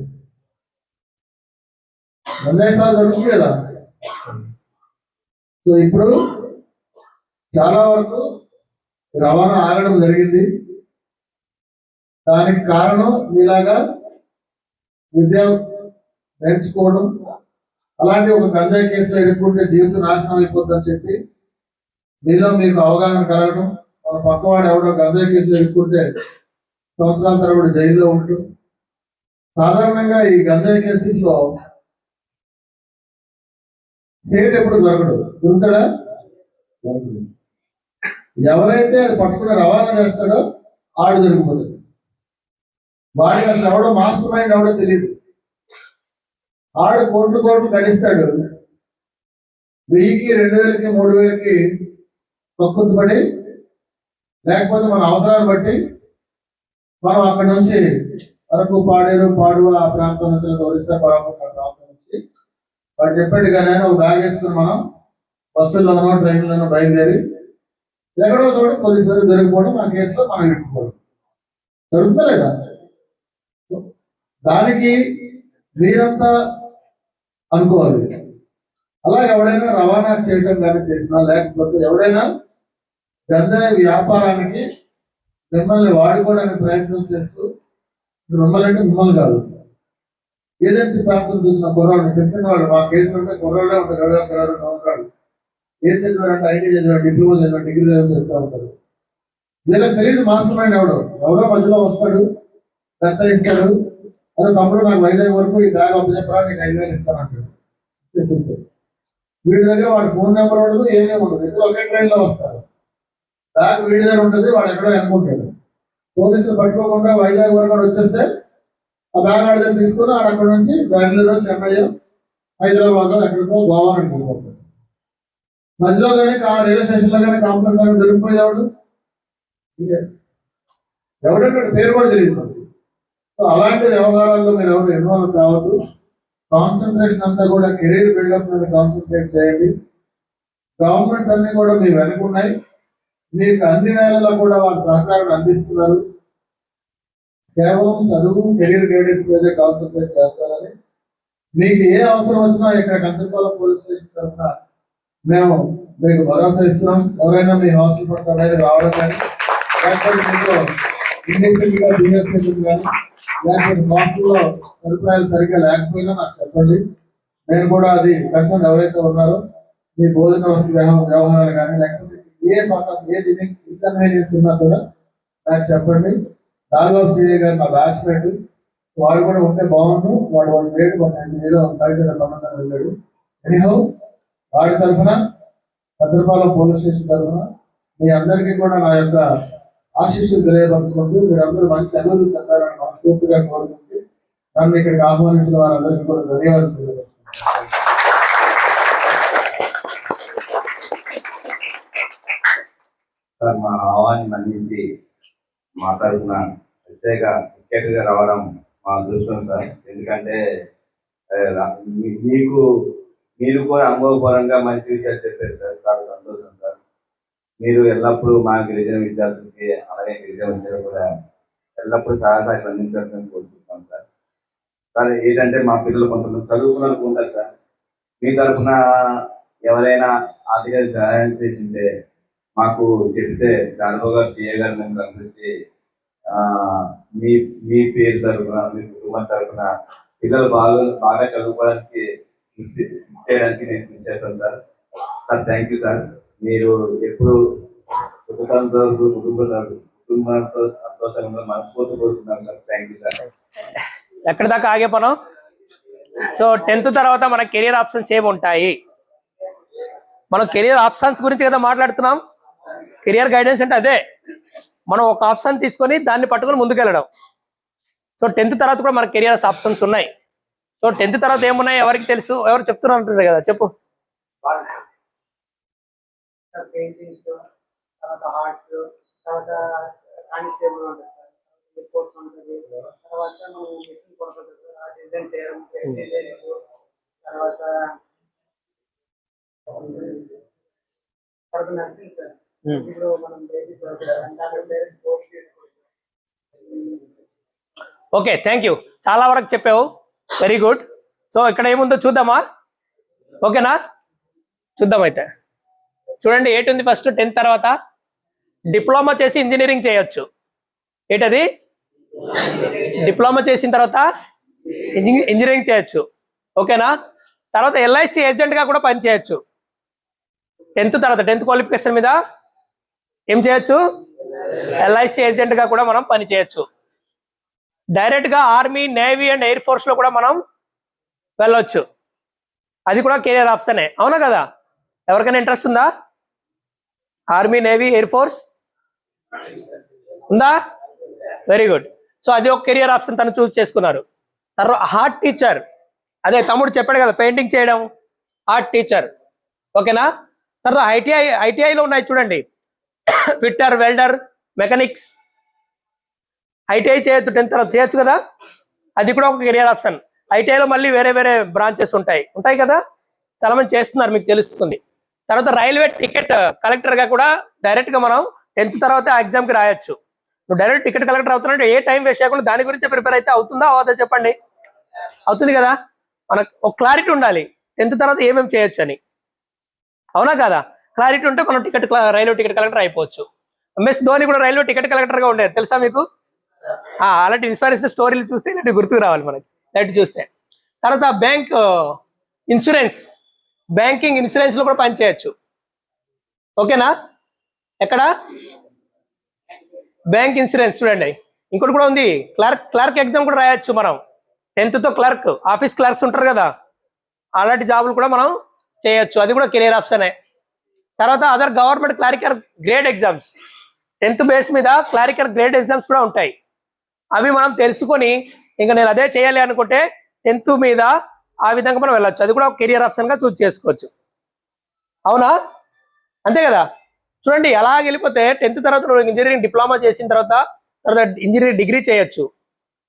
సందేశాలు జరుగుతుంది కదా. సో ఇప్పుడు చాలా వరకు రవాణా ఆగడం జరిగింది. దానికి కారణం మీలాగా విద్య నేర్చుకోవడం, అలాంటి ఒక గంజాయి కేసులో ఇరుక్కుంటే జీవితం నాశనం అయిపోతుందని చెప్పి మీలో మీకు అవగాహన కలగడం, మన పక్కవాడు ఎవడో గంజాయి కేసులో ఇరుక్కుంటే సంవత్సరాల తరబడి జైల్లో ఉంటూ, సాధారణంగా ఈ గంజాయి కేసెస్ లో సేట్ ఎప్పుడు దొరుకుతాడా? దొరకడు. ఎవరైతే పట్టుకుని రవాణా చేస్తాడో ఆడు దొరికిపోతాడు. వాడికి అసలు ఎవడో మాస్టర్ మైండ్ ఎవడో తెలియదు. ఆడు కోట్లు గడిస్తాడు, 1000కి 2000కి 3000కి పడి, లేకపోతే మన అవసరాన్ని బట్టి మనం అక్కడి నుంచి అరకు, పాడేరు, పాడువ ఆ ప్రాంతం నుంచి, ఒరిస్సా ప్రాంతం నుంచి వాడు చెప్పాడు కానీ ఒక బ్యాగ్ వేసుకుని మనం బస్సుల్లోనో ట్రైన్లోనో బయలుదేరి ఎక్కడో చోట పోలీసులు దొరికిపోవడం, ఆ కేసులో మనం ఇరుక్కుపోవడం జరుగుతుందా లేదా? దానికి మీరంతా అనుకోవాలి. అలాగే ఎవడైనా రవాణా చేయడం కానీ చేసినా, లేకపోతే ఎవడైనా గంజాయి వ్యాపారానికి మిమ్మల్ని వాడుకోవడానికి ప్రయత్నం చేస్తూ, మిమ్మల్ని అంటే మిమ్మల్ని కాదు, ఏజెన్సీ ప్రాంతం చూసిన కుర్రాడు, చిన్న వాళ్ళు మా కేసులు ఉంటే కుర్రాడే ఉంటారు, 22 సంవత్సరాలు. ఏం చదివారంటే ఐటీ చదివారు, డిప్లొమా చదివారు, డిగ్రీ చదివారు చెప్తా ఉంటారు. వీళ్ళకి తెలియదు మాస్టర్ మైండ్ ఎవడో మధ్యలో వస్తాడు, పెద్ద ఇస్తాడు, అదే తమ్ముడు నాకు వైజాగ్ వరకు ఈ బ్యాగ్ అప్పచెప్పరా, నీకు 5000 ఇస్తానంటాడు. వీడి దగ్గర వాడి ఫోన్ నెంబర్ ఉండదు, ఏమేమి ఉండదు, ఇద్దరు ఒకే ట్రైన్లో వస్తారు. బ్యాగ్ వీడి దగ్గర ఉంటుంది, వాడు ఎక్కడో అనుకుంటాడు. పోలీసులు పట్టుకోకుండా వైజాగ్ వరకు వచ్చేస్తే ఆ బ్యాగ్ ఆడ తీసుకుని అక్కడ నుంచి బెంగళూరు, చెన్నై హైదరాబాద్ ఎక్కడికో గోవా అనుకుంటారు. మధ్యలో కానీ రైల్వే స్టేషన్ లో కానీ కాంప్లెక్స్ కానీ దొరికిపోయేవాడు ఎవడంటే పేరు కూడా తెలియదు మనకి. సో అలాంటి వ్యవహారాల్లో మీరు ఎవరు ఇన్వాల్వ్ కావద్దు. కాన్సన్ట్రేషన్ అంతా కూడా కెరీర్ బిల్డప్ మీద కాన్సన్ట్రేట్ చేయండి. గవర్నమెంట్స్ అన్ని కూడా మీ వెనుకున్నాయి, మీకు అన్ని వేళల్లో కూడా వాళ్ళ సహకారం అందిస్తున్నారు. కేవలం చదువు కెరీర్ గైడెన్స్ మీదే కాన్సన్ట్రేట్ చేస్తారని, మీకు ఏ అవసరం వచ్చినా ఇక్కడ కంచపాలెం పోలీస్ స్టేషన్ తరఫున మేము మీకు భరోసా ఇస్తున్నాం. ఎవరైనా మీ హాస్టల్ పట్ల అనేది రావడం కానీ, లేకపోతే మీకు ఇండిపెండెంట్ గా బిజినెస్ కానీ, లేకపోతే హాస్టల్లో సదుపాయాలు సరిగ్గా లేకపోయినా నాకు చెప్పండి. నేను కూడా అది కన్సర్న్ ఎవరైతే ఉన్నారో మీ భోజన వస్తు వ్యవహారాలు కానీ, లేకపోతే ఏ ఇన్కన్వీనియన్స్ ఉన్నా కూడా నాకు చెప్పండి. దానిబాబు సిఐ గారు నా బ్యాచ్మేట్, వాడు కూడా ఉంటే బాగుండు. వాడు గ్రేట్, ఏదో బయట సంబంధం వెళ్ళాడు. ఎనీహౌ వాడి తరఫున భద్రపాలెం పోలీస్ స్టేషన్ తరఫున మీ అందరికీ కూడా నా యొక్క ఆశీస్సులు తెలియపరచుకుంటూ మీరందరూ మంచి అభివృద్ధి చెందాలని మనస్ఫూర్తిగా కోరుకుంటూ నన్ను ఇక్కడికి ఆహ్వానించిన వారందరికీ కూడా ధన్యవాదాలు తెలియపరుచుకుంటున్నాను. సార్, మా ఆహ్వాన్ని మన్నించి మాట్లాడుతున్న ప్రత్యేక టికెట్గా రావడం మా అదృష్టం సార్. ఎందుకంటే మీరు కూడా అనుభవపరంగా మంచి విషయాలు చెప్పారు సార్. చాలా సంతోషం సార్. మీరు ఎల్లప్పుడూ మా గిరిజన విద్యార్థులకి, అలాగే గిరిజన విద్యార్థులు కూడా ఎల్లప్పుడూ సహాయ అందించాలని కోరుకుంటున్నాం సార్. సార్ ఏంటంటే మా పిల్లలు కొంతమంది చదువుకున్ననుకుంటారు సార్. మీ తరఫున ఎవరైనా ఆర్థిక సహాయం చేసింటే మాకు చెప్తే దానిలో సీఏ గారు మేము కనిపించి మీ పేరు తరఫున, మీ కుటుంబం తరఫున పిల్లలు బాగా చదువుకోవడానికి చేయడానికి నేను కృషి చేస్తాను sir. Sir thank you sir. మీరు ఎప్పుడు కుటుంబంతో సంతోషంగా మనస్ఫూర్తి కోరుతున్నాను సార్. Thank you sir. ఎక్కడి దాకా ఆగే పనం. సో 10th తర్వాత మన కెరియర్ ఆప్షన్స్ ఏమి ఉంటాయి? మనం కెరియర్ ఆప్షన్స్ గురించి కదా మాట్లాడుతున్నాం. కెరియర్ గైడెన్స్ అంటే అదే, మనం ఒక ఆప్షన్ తీసుకొని దాన్ని పట్టుకొని ముందుకెళ్ళడం. సో 10th తర్వాత కూడా మన కెరియర్ ఆప్షన్స్ ఉన్నాయి. సో 10th తర్వాత ఏమున్నాయి ఎవరికి తెలుసు? ఎవరు చెప్తున్నారు కదా, చెప్పు. పెయింటింగ్స్, తర్వాత ఆర్ట్స్, తర్వాత కానిస్టేబుల్ ఉంటుంది సార్, రిపోర్ట్స్ ఉంటుంది, తర్వాత మనం మిషన్ కొడుతుంది డిజైన్ చేయడం, తర్వాత తర్వాత నర్సింగ్ సార్. ఇప్పుడు మనం బేబీస్ కోర్స్ చేసుకోవచ్చు. Okay, thank you. చాలా వరకు చెప్పావు, వెరీ గుడ్. సో ఇక్కడ ఏముందో చూద్దామా? ఓకేనా, చూద్దాం. అయితే చూడండి, ఏంటుంది ఫస్ట్ 10th తర్వాత డిప్లొమా చేసి ఇంజనీరింగ్ చేయొచ్చు. ఏంటది? డిప్లొమా చేసిన తర్వాత ఇంజనీరింగ్ చేయొచ్చు. ఓకేనా? తర్వాత LIC ఏజెంట్గా కూడా పనిచేయచ్చు. 10th తర్వాత 10th క్వాలిఫికేషన్ మీద ఏం చేయొచ్చు? LIC ఏజెంట్గా కూడా మనం పని చేయొచ్చు. డైరెక్ట్గా ఆర్మీ, నేవీ అండ్ ఎయిర్ ఫోర్స్లో కూడా మనం వెళ్ళొచ్చు. అది కూడా కెరియర్ ఆప్షనే, అవునా కదా? ఎవరికైనా ఇంట్రెస్ట్ ఉందా? ఆర్మీ, నేవీ, ఎయిర్ ఫోర్స్ ఉందా? Very good. సో అది ఒక కెరియర్ ఆప్షన్ తను చూస్ చేసుకున్నారు. తర్వాత ఆర్ట్ టీచర్, అదే తమ్ముడు చెప్పాడు కదా పెయింటింగ్ చేయడం, ఆర్ట్ టీచర్. ఓకేనా? తర్వాత ఐటీఐలో ఉన్నాయి చూడండి, ఫిట్టర్, వెల్డర్, మెకానిక్స్. ఐటీఐ చేయొచ్చు, 10th తర్వాత చేయొచ్చు కదా, అది కూడా ఒక కెరియర్ ఆప్షన్. ఐటీఐలో మళ్ళీ వేరే వేరే బ్రాంచెస్ ఉంటాయి కదా, చాలా మంది చేస్తున్నారు, మీకు తెలుస్తుంది. తర్వాత రైల్వే టికెట్ కలెక్టర్గా కూడా డైరెక్ట్గా మనం 10th తర్వాత ఎగ్జామ్కి రాయొచ్చు. నువ్వు డైరెక్ట్ టికెట్ కలెక్టర్ అవుతున్నట్టు ఏ టైం వేస్ట్ చేయకుండా దాని గురించి ప్రిపేర్ అయితే అవుతుందా అవదా చెప్పండి? అవుతుంది కదా. మనకు ఒక క్లారిటీ ఉండాలి 10th తర్వాత ఏమేమి చేయొచ్చు అని, అవునా కదా? క్లారిటీ ఉంటే మనం రైల్వే టికెట్ కలెక్టర్ అయిపోవచ్చు. MS ధోని కూడా రైల్వే టికెట్ కలెక్టర్గా ఉండేది, తెలుసా మీకు? అలాంటి ఇన్స్పైరేషన్ స్టోరీలు చూస్తే ఇలాంటి గుర్తుకు రావాలి మనకి, ఇలాంటి చూస్తే. తర్వాత ఇన్సూరెన్స్, బ్యాంకింగ్, ఇన్సూరెన్స్లో కూడా పనిచేయచ్చు. ఓకేనా? ఎక్కడ? Bank, insurance. చూడండి, ఇంకోటి కూడా ఉంది, క్లర్క్ ఎగ్జామ్ కూడా రాయొచ్చు మనం 10th క్లర్క్, ఆఫీస్ క్లర్క్స్ ఉంటారు కదా, అలాంటి జాబులు కూడా మనం చేయొచ్చు. అది కూడా కెరియర్ ఆప్షనే. తర్వాత other government clerical grade exams, 10th base మీద క్లారికల్ గ్రేడ్ ఎగ్జామ్స్ కూడా ఉంటాయి. అవి మనం తెలుసుకొని ఇంకా నేను అదే చేయాలి అనుకుంటే 10th మీద ఆ విధంగా మనం వెళ్ళొచ్చు. అది కూడా కెరియర్ ఆప్షన్గా చూస్ చేసుకోవచ్చు. అవునా? అంతే కదా. చూడండి అలా వెళ్ళిపోతే 10th తర్వాత నువ్వు ఇంజనీరింగ్ డిప్లొమా చేసిన తర్వాత ఇంజనీరింగ్ డిగ్రీ చేయొచ్చు.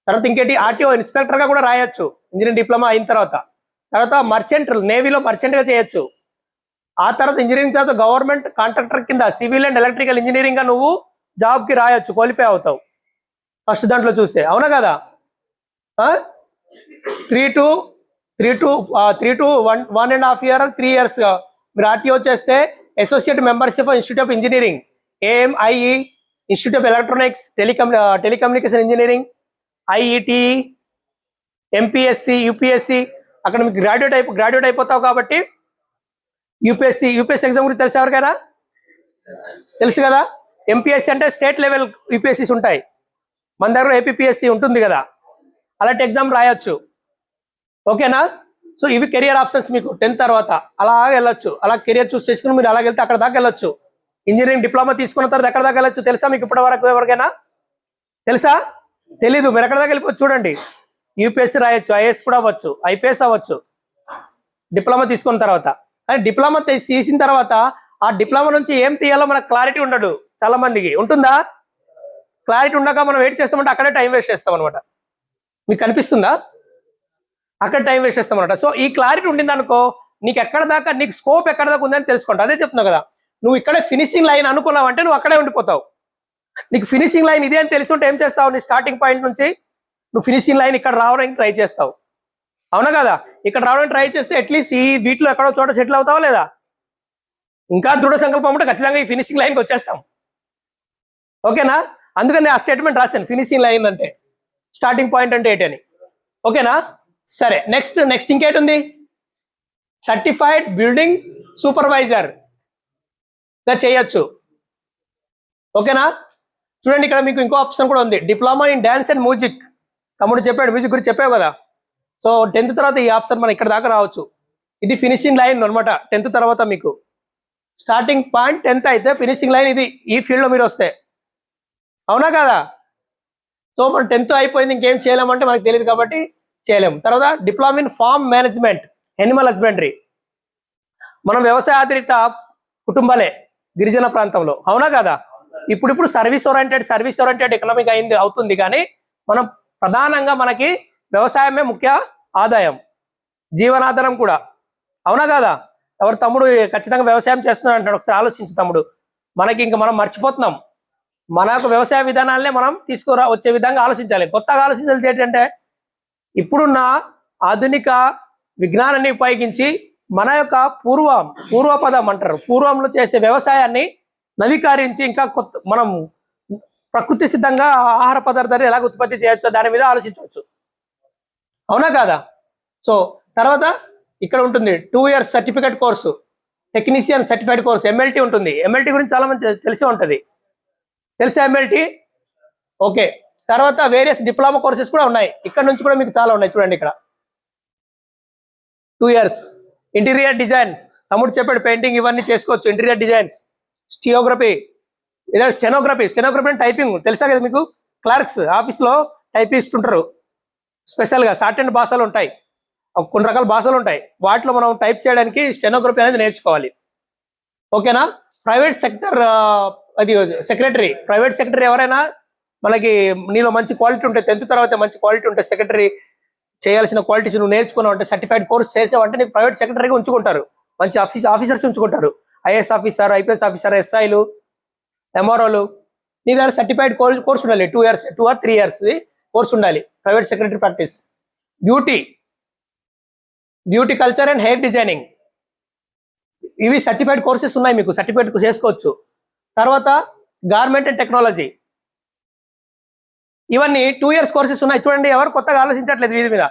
తర్వాత ఇంకేంటి ఆర్టీఓ ఇన్స్పెక్టర్గా కూడా రాయొచ్చు ఇంజనీరింగ్ డిప్లొమా అయిన తర్వాత. తర్వాత మర్చెంట్ నేవీలో మర్చెంట్గా చేయొచ్చు. ఆ తర్వాత ఇంజనీరింగ్ తర్వాత గవర్నమెంట్ కాంట్రాక్టర్ కింద సివిల్ అండ్ ఎలక్ట్రికల్ ఇంజనీరింగ్గా నువ్వు జాబ్కి రాయొచ్చు, క్వాలిఫై అవుతావు ఫస్ట్ దాంట్లో చూస్తే. అవునా కదా? 3 to 1.5 year 3 years మీరు ఆర్టీఓ చేస్తే associate membership institute of engineering, AMIE institute of electronics, telecommunication engineering, IETE, MPSC, UPSC అక్కడ మీకు గ్రాడ్యుయేట్ అయిపోతావు. కాబట్టి యూపీఎస్సీ ఎగ్జామ్ గురించి తెలుసు ఎవరికైనా? తెలుసు కదా. MPSC అంటే స్టేట్ లెవెల్ యూపీఎస్సీస్ ఉంటాయి. మన దగ్గర APPSC ఉంటుంది కదా, అలాంటి ఎగ్జామ్ రాయొచ్చు. ఓకేనా? సో ఇవి కెరియర్ ఆప్షన్స్ మీకు 10th తర్వాత అలా వెళ్ళొచ్చు. అలా కెరియర్ చూస్ చేసుకుని మీరు అలాగ వెళ్తే అక్కడ దాకా వెళ్ళొచ్చు. ఇంజనీరింగ్ డిప్లొమా తీసుకున్న తర్వాత ఎక్కడ దాకా వెళ్ళొచ్చు తెలుసా మీకు? ఇప్పటి వరకు ఎవరికైనా తెలుసా? తెలీదు. మీరు ఎక్కడ దాకా వెళ్ళిపోవచ్చు చూడండి. యూపీఎస్సీ రాయొచ్చు, IAS కూడా అవ్వచ్చు, IPS అవ్వచ్చు డిప్లొమా తీసుకున్న తర్వాత. కానీ డిప్లొమా తీసిన తర్వాత ఆ డిప్లొమా నుంచి ఏం తీయాలో మనకు క్లారిటీ ఉండదు. చాలా మందికి ఉంటుందా? క్లారిటీ ఉండక మనం వెయిట్ చేస్తామంటే అక్కడే టైం వేస్ట్ చేస్తాం అనమాట. మీకు కనిపిస్తుందా? అక్కడ టైం వేస్ట్ చేస్తాం అనమాట. సో ఈ క్లారిటీ ఉండింది అనుకో, నీకు ఎక్కడ దాకా నీకు స్కోప్ ఎక్కడ దాకా ఉందని తెలుసుకుంటా. అదే చెప్తున్నావు కదా, నువ్వు ఇక్కడే ఫినిషింగ్ లైన్ అనుకున్నావు అంటే నువ్వు అక్కడే ఉండిపోతావు. నీకు ఫినిషింగ్ లైన్ ఇదే అని తెలిసి ఉంటే ఏం చేస్తావు? నీ స్టార్టింగ్ పాయింట్ నుంచి నువ్వు ఫినిషింగ్ లైన్ ఇక్కడ రావడానికి ట్రై చేస్తావు. అవునా కదా? ఇక్కడ రావడానికి ట్రై చేస్తే అట్లీస్ట్ ఈ వీటిలో ఎక్కడో చోట సెటిల్ అవుతావా లేదా? ఇంకా దృఢ సంకల్పం ఉంటే ఖచ్చితంగా ఈ ఫినిషింగ్ లైన్కి వచ్చేస్తాం. ఓకేనా? అందుకని ఆ స్టేట్మెంట్ రాశాను, ఫినిషింగ్ లైన్ అంటే స్టార్టింగ్ పాయింట్ అంటే ఏంటి అని. ఓకేనా? సరే, నెక్స్ట్ ఇంకేటి ఉంది? సర్టిఫైడ్ బిల్డింగ్ సూపర్వైజర్ గా చేయొచ్చు. ఓకేనా? చూడండి ఇక్కడ మీకు ఇంకో ఆప్షన్ కూడా ఉంది, diploma in dance and music. తమ్ముడు చెప్పాడు, మ్యూజిక్ గురించి చెప్పావు కదా. సో 10th తర్వాత ఈ ఆప్షన్ మనం ఇక్కడ దాకా రావచ్చు. ఇది ఫినిషింగ్ లైన్ అనమాట. 10th తర్వాత మీకు స్టార్టింగ్ పాయింట్ 10th అయితే ఫినిషింగ్ లైన్ ఇది. ఈ ఫీల్డ్లో మీరు వస్తే. అవునా కదా? సో మనం 10th అయిపోయింది, ఇంకేం చేయలేమంటే మనకు తెలియదు కాబట్టి చేయలేము. తర్వాత diploma in farm management, animal husbandry. మనం వ్యవసాయ ఆధారిత కుటుంబాలే గిరిజన ప్రాంతంలో. అవునా కదా? ఇప్పుడు సర్వీస్ ఓరియంటెడ్ ఎకనామిక్ అవుతుంది. కానీ మనం ప్రధానంగా మనకి వ్యవసాయమే ముఖ్య ఆదాయం, జీవనాధారం కూడా. అవునా కదా? ఎవరు తమ్ముడు ఖచ్చితంగా వ్యవసాయం చేస్తున్నాడు అంటాడు. ఒకసారి ఆలోచించు తమ్ముడు. మనం మర్చిపోతున్నాం. మనకు వ్యవసాయ విధానాలనే మనం వచ్చే విధంగా ఆలోచించాలి. కొత్తగా ఆలోచించాలి ఏంటంటే ఇప్పుడున్న ఆధునిక విజ్ఞానాన్ని ఉపయోగించి మన యొక్క పూర్వపదం అంటారు, పూర్వంలో చేసే వ్యవసాయాన్ని నవీకరించి ఇంకా మనం ప్రకృతి సిద్ధంగా ఆహార పదార్థాన్ని ఎలాగ ఉత్పత్తి చేయొచ్చు దాని మీద ఆలోచించవచ్చు. అవునా కాదా? సో తర్వాత ఇక్కడ ఉంటుంది 2 years certificate course, technician certified course, MLT ఉంటుంది. MLT గురించి చాలా మంది తెలిసి ఉంటుంది. తెలుసా MLT? ఓకే. తర్వాత వేరియస్ డిప్లొమా కోర్సెస్ కూడా ఉన్నాయి. ఇక్కడ నుంచి కూడా మీకు చాలా ఉన్నాయి. చూడండి ఇక్కడ 2 years ఇంటీరియర్ డిజైన్. తమ్ముడు చెప్పాడు పెయింటింగ్ ఇవన్నీ చేసుకోవచ్చు. ఇంటీరియర్ డిజైన్స్, స్టియోగ్రఫీ, ఏదో స్టెనోగ్రఫీ అంటే టైపింగ్ తెలుసా కదా మీకు? క్లర్క్స్ ఆఫీస్లో టైపిస్ట్ ఉంటారు. స్పెషల్గా సార్టెండ్ భాషలు ఉంటాయి, కొన్ని రకాల భాషలు ఉంటాయి. వాటిలో మనం టైప్ చేయడానికి స్టెనోగ్రఫీ అనేది నేర్చుకోవాలి. ఓకేనా? ప్రైవేట్ సెక్టర్ అది సెక్రటరీ, ప్రైవేట్ సెక్రటరీ ఎవరైనా మనకి నీలో మంచి క్వాలిటీ ఉంటే 10th తర్వాత మంచి క్వాలిటీ ఉంటే సెక్రటరీ చేయాల్సిన క్వాలిటీస్ నువ్వు నేర్చుకున్నావు అంటే సర్టిఫైడ్ కోర్స్ చేసావంటే నీకు ప్రైవేట్ సెక్రటరీగా ఉంచుకుంటారు. మంచి ఆఫీసర్స్ ఉంచుకుంటారు. IAS ఆఫీసర్, IPS ఆఫీసర్, SIలు, MROలు. నీ దగ్గర సర్టిఫైడ్ కోర్స్ ఉండాలి. 2 years 2 or 3 years కోర్స్ ఉండాలి. Private secretary practice. Beauty culture and hair designing, ఇవి సర్టిఫైడ్ కోర్సెస్ ఉన్నాయి. మీకు సర్టిఫైడ్ చేసుకోవచ్చు. తర్వాత గార్మెంట్ అండ్ టెక్నాలజీ, ఇవన్నీ 2 years కోర్సెస్ ఉన్నాయి. చూడండి ఎవరు కొత్తగా ఆలోచించట్లేదు వీధి మీద.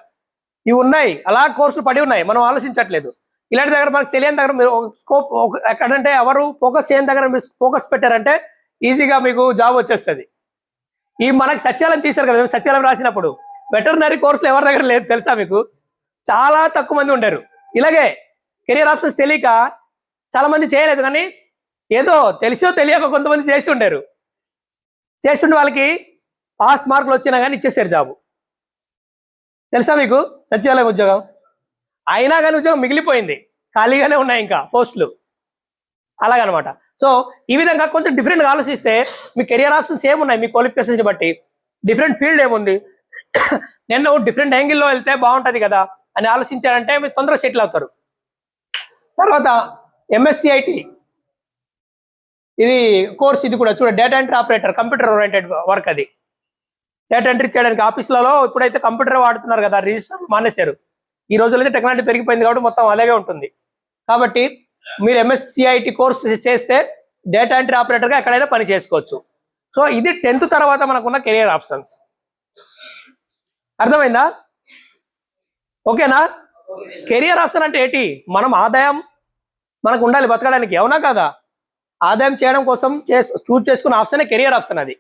ఇవి ఉన్నాయి, అలా కోర్సులు పడి ఉన్నాయి, మనం ఆలోచించట్లేదు. ఇలాంటి దగ్గర మనకు తెలియని దగ్గర మీరు స్కోప్ ఎక్కడంటే ఎవరు ఫోకస్ చేయని దగ్గర మీరు ఫోకస్ పెట్టారంటే ఈజీగా మీకు జాబ్ వచ్చేస్తుంది. ఈ మనకి సచివాలయం తీశారు కదా, మేము సచివాలయం రాసినప్పుడు వెటర్నరీ కోర్సులు ఎవరి దగ్గర లేదు తెలుసా మీకు? చాలా తక్కువ మంది ఉండారు. ఇలాగే కెరియర్ ఆప్షన్స్ తెలియక చాలా మంది చేయలేదు. కానీ ఏదో తెలిసో తెలియక కొంతమంది చేసి ఉండారు. చేస్తుండే వాళ్ళకి పాస్ మార్కులు వచ్చినా కానీ ఇచ్చేసారు జాబు. తెలుసా మీకు సచివాలయం ఉద్యోగం? అయినా కానీ ఉద్యోగం మిగిలిపోయింది, ఖాళీగానే ఉన్నాయి ఇంకా పోస్టులు, అలాగనమాట. సో ఈ విధంగా కొంచెం డిఫరెంట్గా ఆలోచిస్తే మీ కెరియర్ ఆప్షన్స్ ఏమున్నాయి, మీ క్వాలిఫికేషన్ని బట్టి డిఫరెంట్ ఫీల్డ్ ఏముంది, నేను డిఫరెంట్ యాంగిల్లో వెళ్తే బాగుంటుంది కదా అని ఆలోచించారంటే మీరు తొందరగా సెటిల్ అవుతారు. తర్వాత ఎంఎస్సిఐటి ఇది కోర్స్, ఇది కూడా చూడండి, data entry operator, computer oriented work. అది డేటా ఎంట్రీ చేయడానికి ఆఫీసులలో ఇప్పుడైతే కంప్యూటర్ వాడుతున్నారు కదా, రిజిస్టర్ మానేశారు. ఈ రోజుల్లో అయితే టెక్నాలజీ పెరిగిపోయింది కాబట్టి మొత్తం అలాగే ఉంటుంది. కాబట్టి మీరు ఎంఎస్సిఐటి కోర్స్ చేస్తే డేటా ఎంట్రీ ఆపరేటర్గా ఎక్కడైనా పని చేసుకోవచ్చు. సో ఇది 10th తర్వాత మనకున్న కెరియర్ ఆప్షన్స్. అర్థమైందా? ఓకేనా? కెరియర్ ఆప్షన్ అంటే ఏంటి? మనం ఆదాయం మనకు ఉండాలి బతకడానికి, అవునా కదా? ఆదాయం చేయడం కోసం చూజ్ చేసుకున్న ఆప్షనే కెరియర్ ఆప్షన్ అది.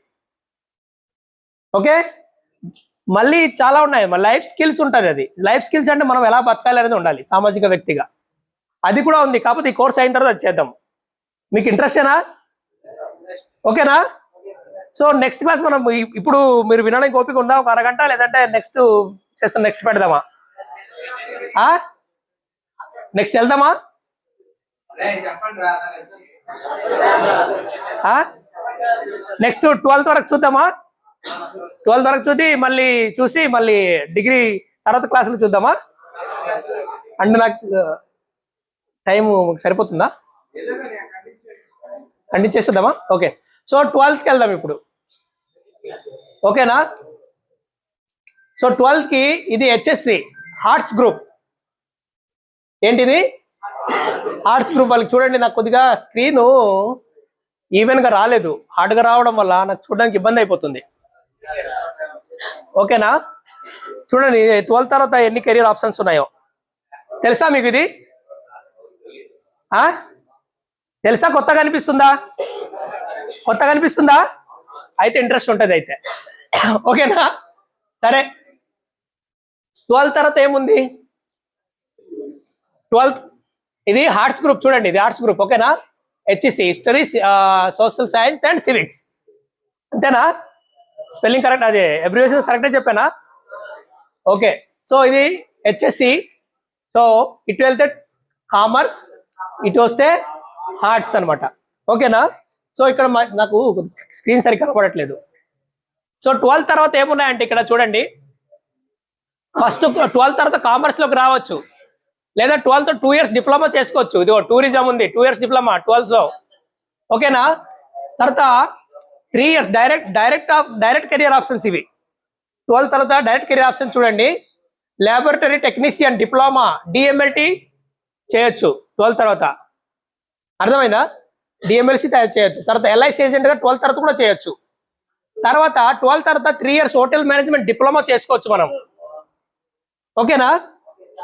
ఓకే, మళ్ళీ చాలా ఉన్నాయి. లైఫ్ స్కిల్స్ ఉంటుంది. అది లైఫ్ స్కిల్స్ అంటే మనం ఎలా బతకాలి అనేది ఉండాలి సామాజిక వ్యక్తిగా, అది కూడా ఉంది. కాకపోతే ఈ కోర్స్ అయిన తర్వాత చేద్దాం. మీకు ఇంట్రెస్టేనా? ఓకేనా? సో నెక్స్ట్ క్లాస్ మనం ఇప్పుడు మీరు వినడానికి ఓపిక ఉందా? ఒక అరగంట, లేదంటే నెక్స్ట్ సెషన్ నెక్స్ట్ పెడదామా? నెక్స్ట్ వెళ్దామా? నెక్స్ట్ 12th వరకు చూద్దామా? 12th వరకు చూసి మళ్ళీ డిగ్రీ తర్వాత క్లాసులు చూద్దామా? అంటే నాకు టైం సరిపోతుందా? ఖండించేద్దామా? ఓకే, సో 12th వెళ్దాం ఇప్పుడు. ఓకేనా? సో 12th ఇది హెచ్ఎస్సి ఆర్ట్స్ గ్రూప్. ఏంటిది? ఆర్ట్స్ గ్రూప్ వాళ్ళకి. చూడండి, నాకు కొద్దిగా స్క్రీను ఈవెన్గా రాలేదు, హార్డ్గా రావడం వల్ల నాకు చూడడానికి ఇబ్బంది అయిపోతుంది. ఓకేనా? చూడండి 12th తర్వాత ఎన్ని కెరియర్ ఆప్షన్స్ ఉన్నాయో తెలుసా మీకు? ఇది తెలుసా? కొత్తగా అనిపిస్తుందా? కొత్తగా అనిపిస్తుందా? అయితే ఇంట్రెస్ట్ ఉంటుంది అయితే. ఓకేనా? సరే, 12th తర్వాత ఏముంది? 12th ఇది ఆర్ట్స్ గ్రూప్. చూడండి, ఇది ఆర్ట్స్ గ్రూప్. ఓకేనా? HEC history, social science and civics. అంతేనా? స్పెల్లింగ్ కరెక్ట్, అదే అబ్రివేషన్ కరెక్టే చెప్పానా? ఓకే, సో ఇది హెచ్ఎస్సి. సో ఇటు వెళ్తే కామర్స్, ఇటు వస్తే ఆర్ట్స్ అనమాట. ఓకేనా? సో ఇక్కడ నాకు స్క్రీన్ సరిగ్గా కనపడట్లేదు. సో 12th తర్వాత ఏమున్నాయంటే ఇక్కడ చూడండి, ఫస్ట్ 12th తర్వాత కామర్స్లోకి రావచ్చు, లేదా 12th 2 years డిప్లొమా చేసుకోవచ్చు. ఇదిగో టూరిజం ఉంది, 2 years డిప్లొమా 12th లో. ఓకేనా? తర్వాత 3 years డైరెక్ట్ కెరియర్ ఆప్షన్స్ ఇవి. 12th తర్వాత డైరెక్ట్ కెరియర్ ఆప్షన్ చూడండి, ల్యాబొరేటరీ టెక్నీషియన్ డిప్లొమా డిఎంఎల్టీ చేయొచ్చు 12th తర్వాత. అర్థమైందా? డిఎంఎల్సి చేయొచ్చు. తర్వాత ఎల్ఐసి ఏజెంట్గా 12th తర్వాత కూడా చేయొచ్చు. తర్వాత 12th తర్వాత 3 years హోటల్ మేనేజ్మెంట్ డిప్లొమా చేసుకోవచ్చు మనం. ఓకేనా?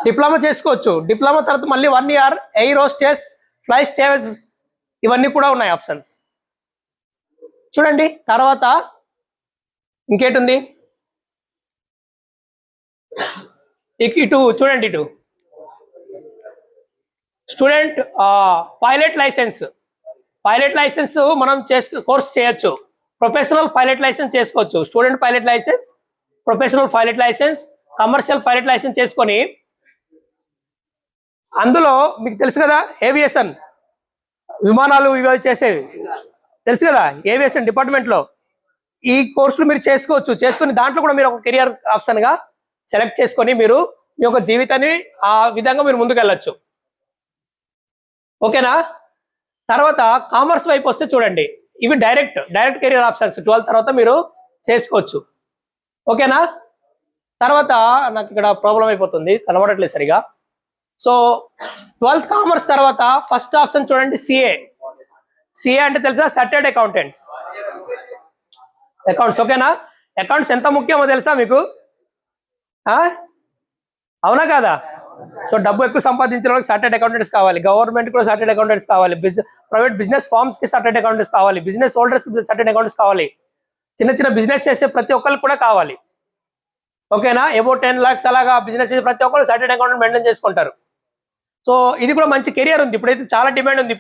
డిప్లొమా చేసుకోవచ్చు. డిప్లొమా తర్వాత మళ్ళీ 1 year ఎయిర్ హోస్టెస్, ఫ్లైట్ సేవెస్, ఇవన్నీ కూడా ఉన్నాయి ఆప్షన్స్. చూడండి, తర్వాత ఇంకేటుంది? ఇటు చూడండి, ఇటు student pilot licence. Pilot licence మనం కోర్స్ చేయొచ్చు. ప్రొఫెషనల్ పైలట్ లైసెన్స్ చేసుకోవచ్చు. Student pilot licence, professional pilot licence, commercial pilot licence చేసుకొని అందులో మీకు తెలుసు కదా ఏవియేషన్, విమానాలు ఇవి చేసేవి తెలుసు కదా, ఏవియేషన్ డిపార్ట్మెంట్లో ఈ కోర్సులు మీరు చేసుకోవచ్చు. చేసుకుని దాంట్లో కూడా మీరు ఒక కెరియర్ ఆప్షన్గా సెలెక్ట్ చేసుకొని మీరు మీ యొక్క జీవితాన్ని ఆ విధంగా మీరు ముందుకు వెళ్ళొచ్చు. ఓకేనా? తర్వాత కామర్స్ వైపు వస్తే చూడండి, ఇవి డైరెక్ట్ కెరియర్ ఆప్షన్స్ 12th తర్వాత మీరు చేసుకోవచ్చు. ఓకేనా? తర్వాత నాకు ఇక్కడ ప్రాబ్లం అయిపోతుంది, కనబడట్లేదు సరిగా. సో 12th కామర్స్ తర్వాత ఫస్ట్ ఆప్షన్ చూడండి, సిఏ అంటే తెలుసా? సర్టెడ్ అకౌంటెంట్స్, అకౌంట్స్. ఓకేనా? అకౌంట్స్ ఎంత ముఖ్యమో తెలుసా మీకు? అవునా కాదా? సో డబ్బు ఎక్కువ సంపాదించిన వాళ్ళకి సర్టెడ్ అకౌంటెంట్స్ కావాలి, గవర్నమెంట్ కూడా సర్టెడ్ అకౌంటెంట్స్ కావాలి, ప్రైవేట్ బిజినెస్ ఫార్మ్స్ కి సర్టెడ్ అకౌంటెంట్స్ కావాలి, బిజినెస్ హోల్డర్స్ సర్టెడ్ అకౌంటెంట్స్ కావాలి, చిన్న బిజినెస్ చేసే ప్రతి ఒక్కరికి కూడా కావాలి. ఓకేనా? అబౌట్ 10 lakhs అలాగా బిజినెస్ చేసే ప్రతి ఒక్కరు సర్టెడ్ అకౌంటెంట్ మెయింటైన్ చేసుకుంటారు. సో ఇది కూడా మంచి కెరియర్ ఉంది. ఇప్పుడైతే చాలా డిమాండ్ ఉంది.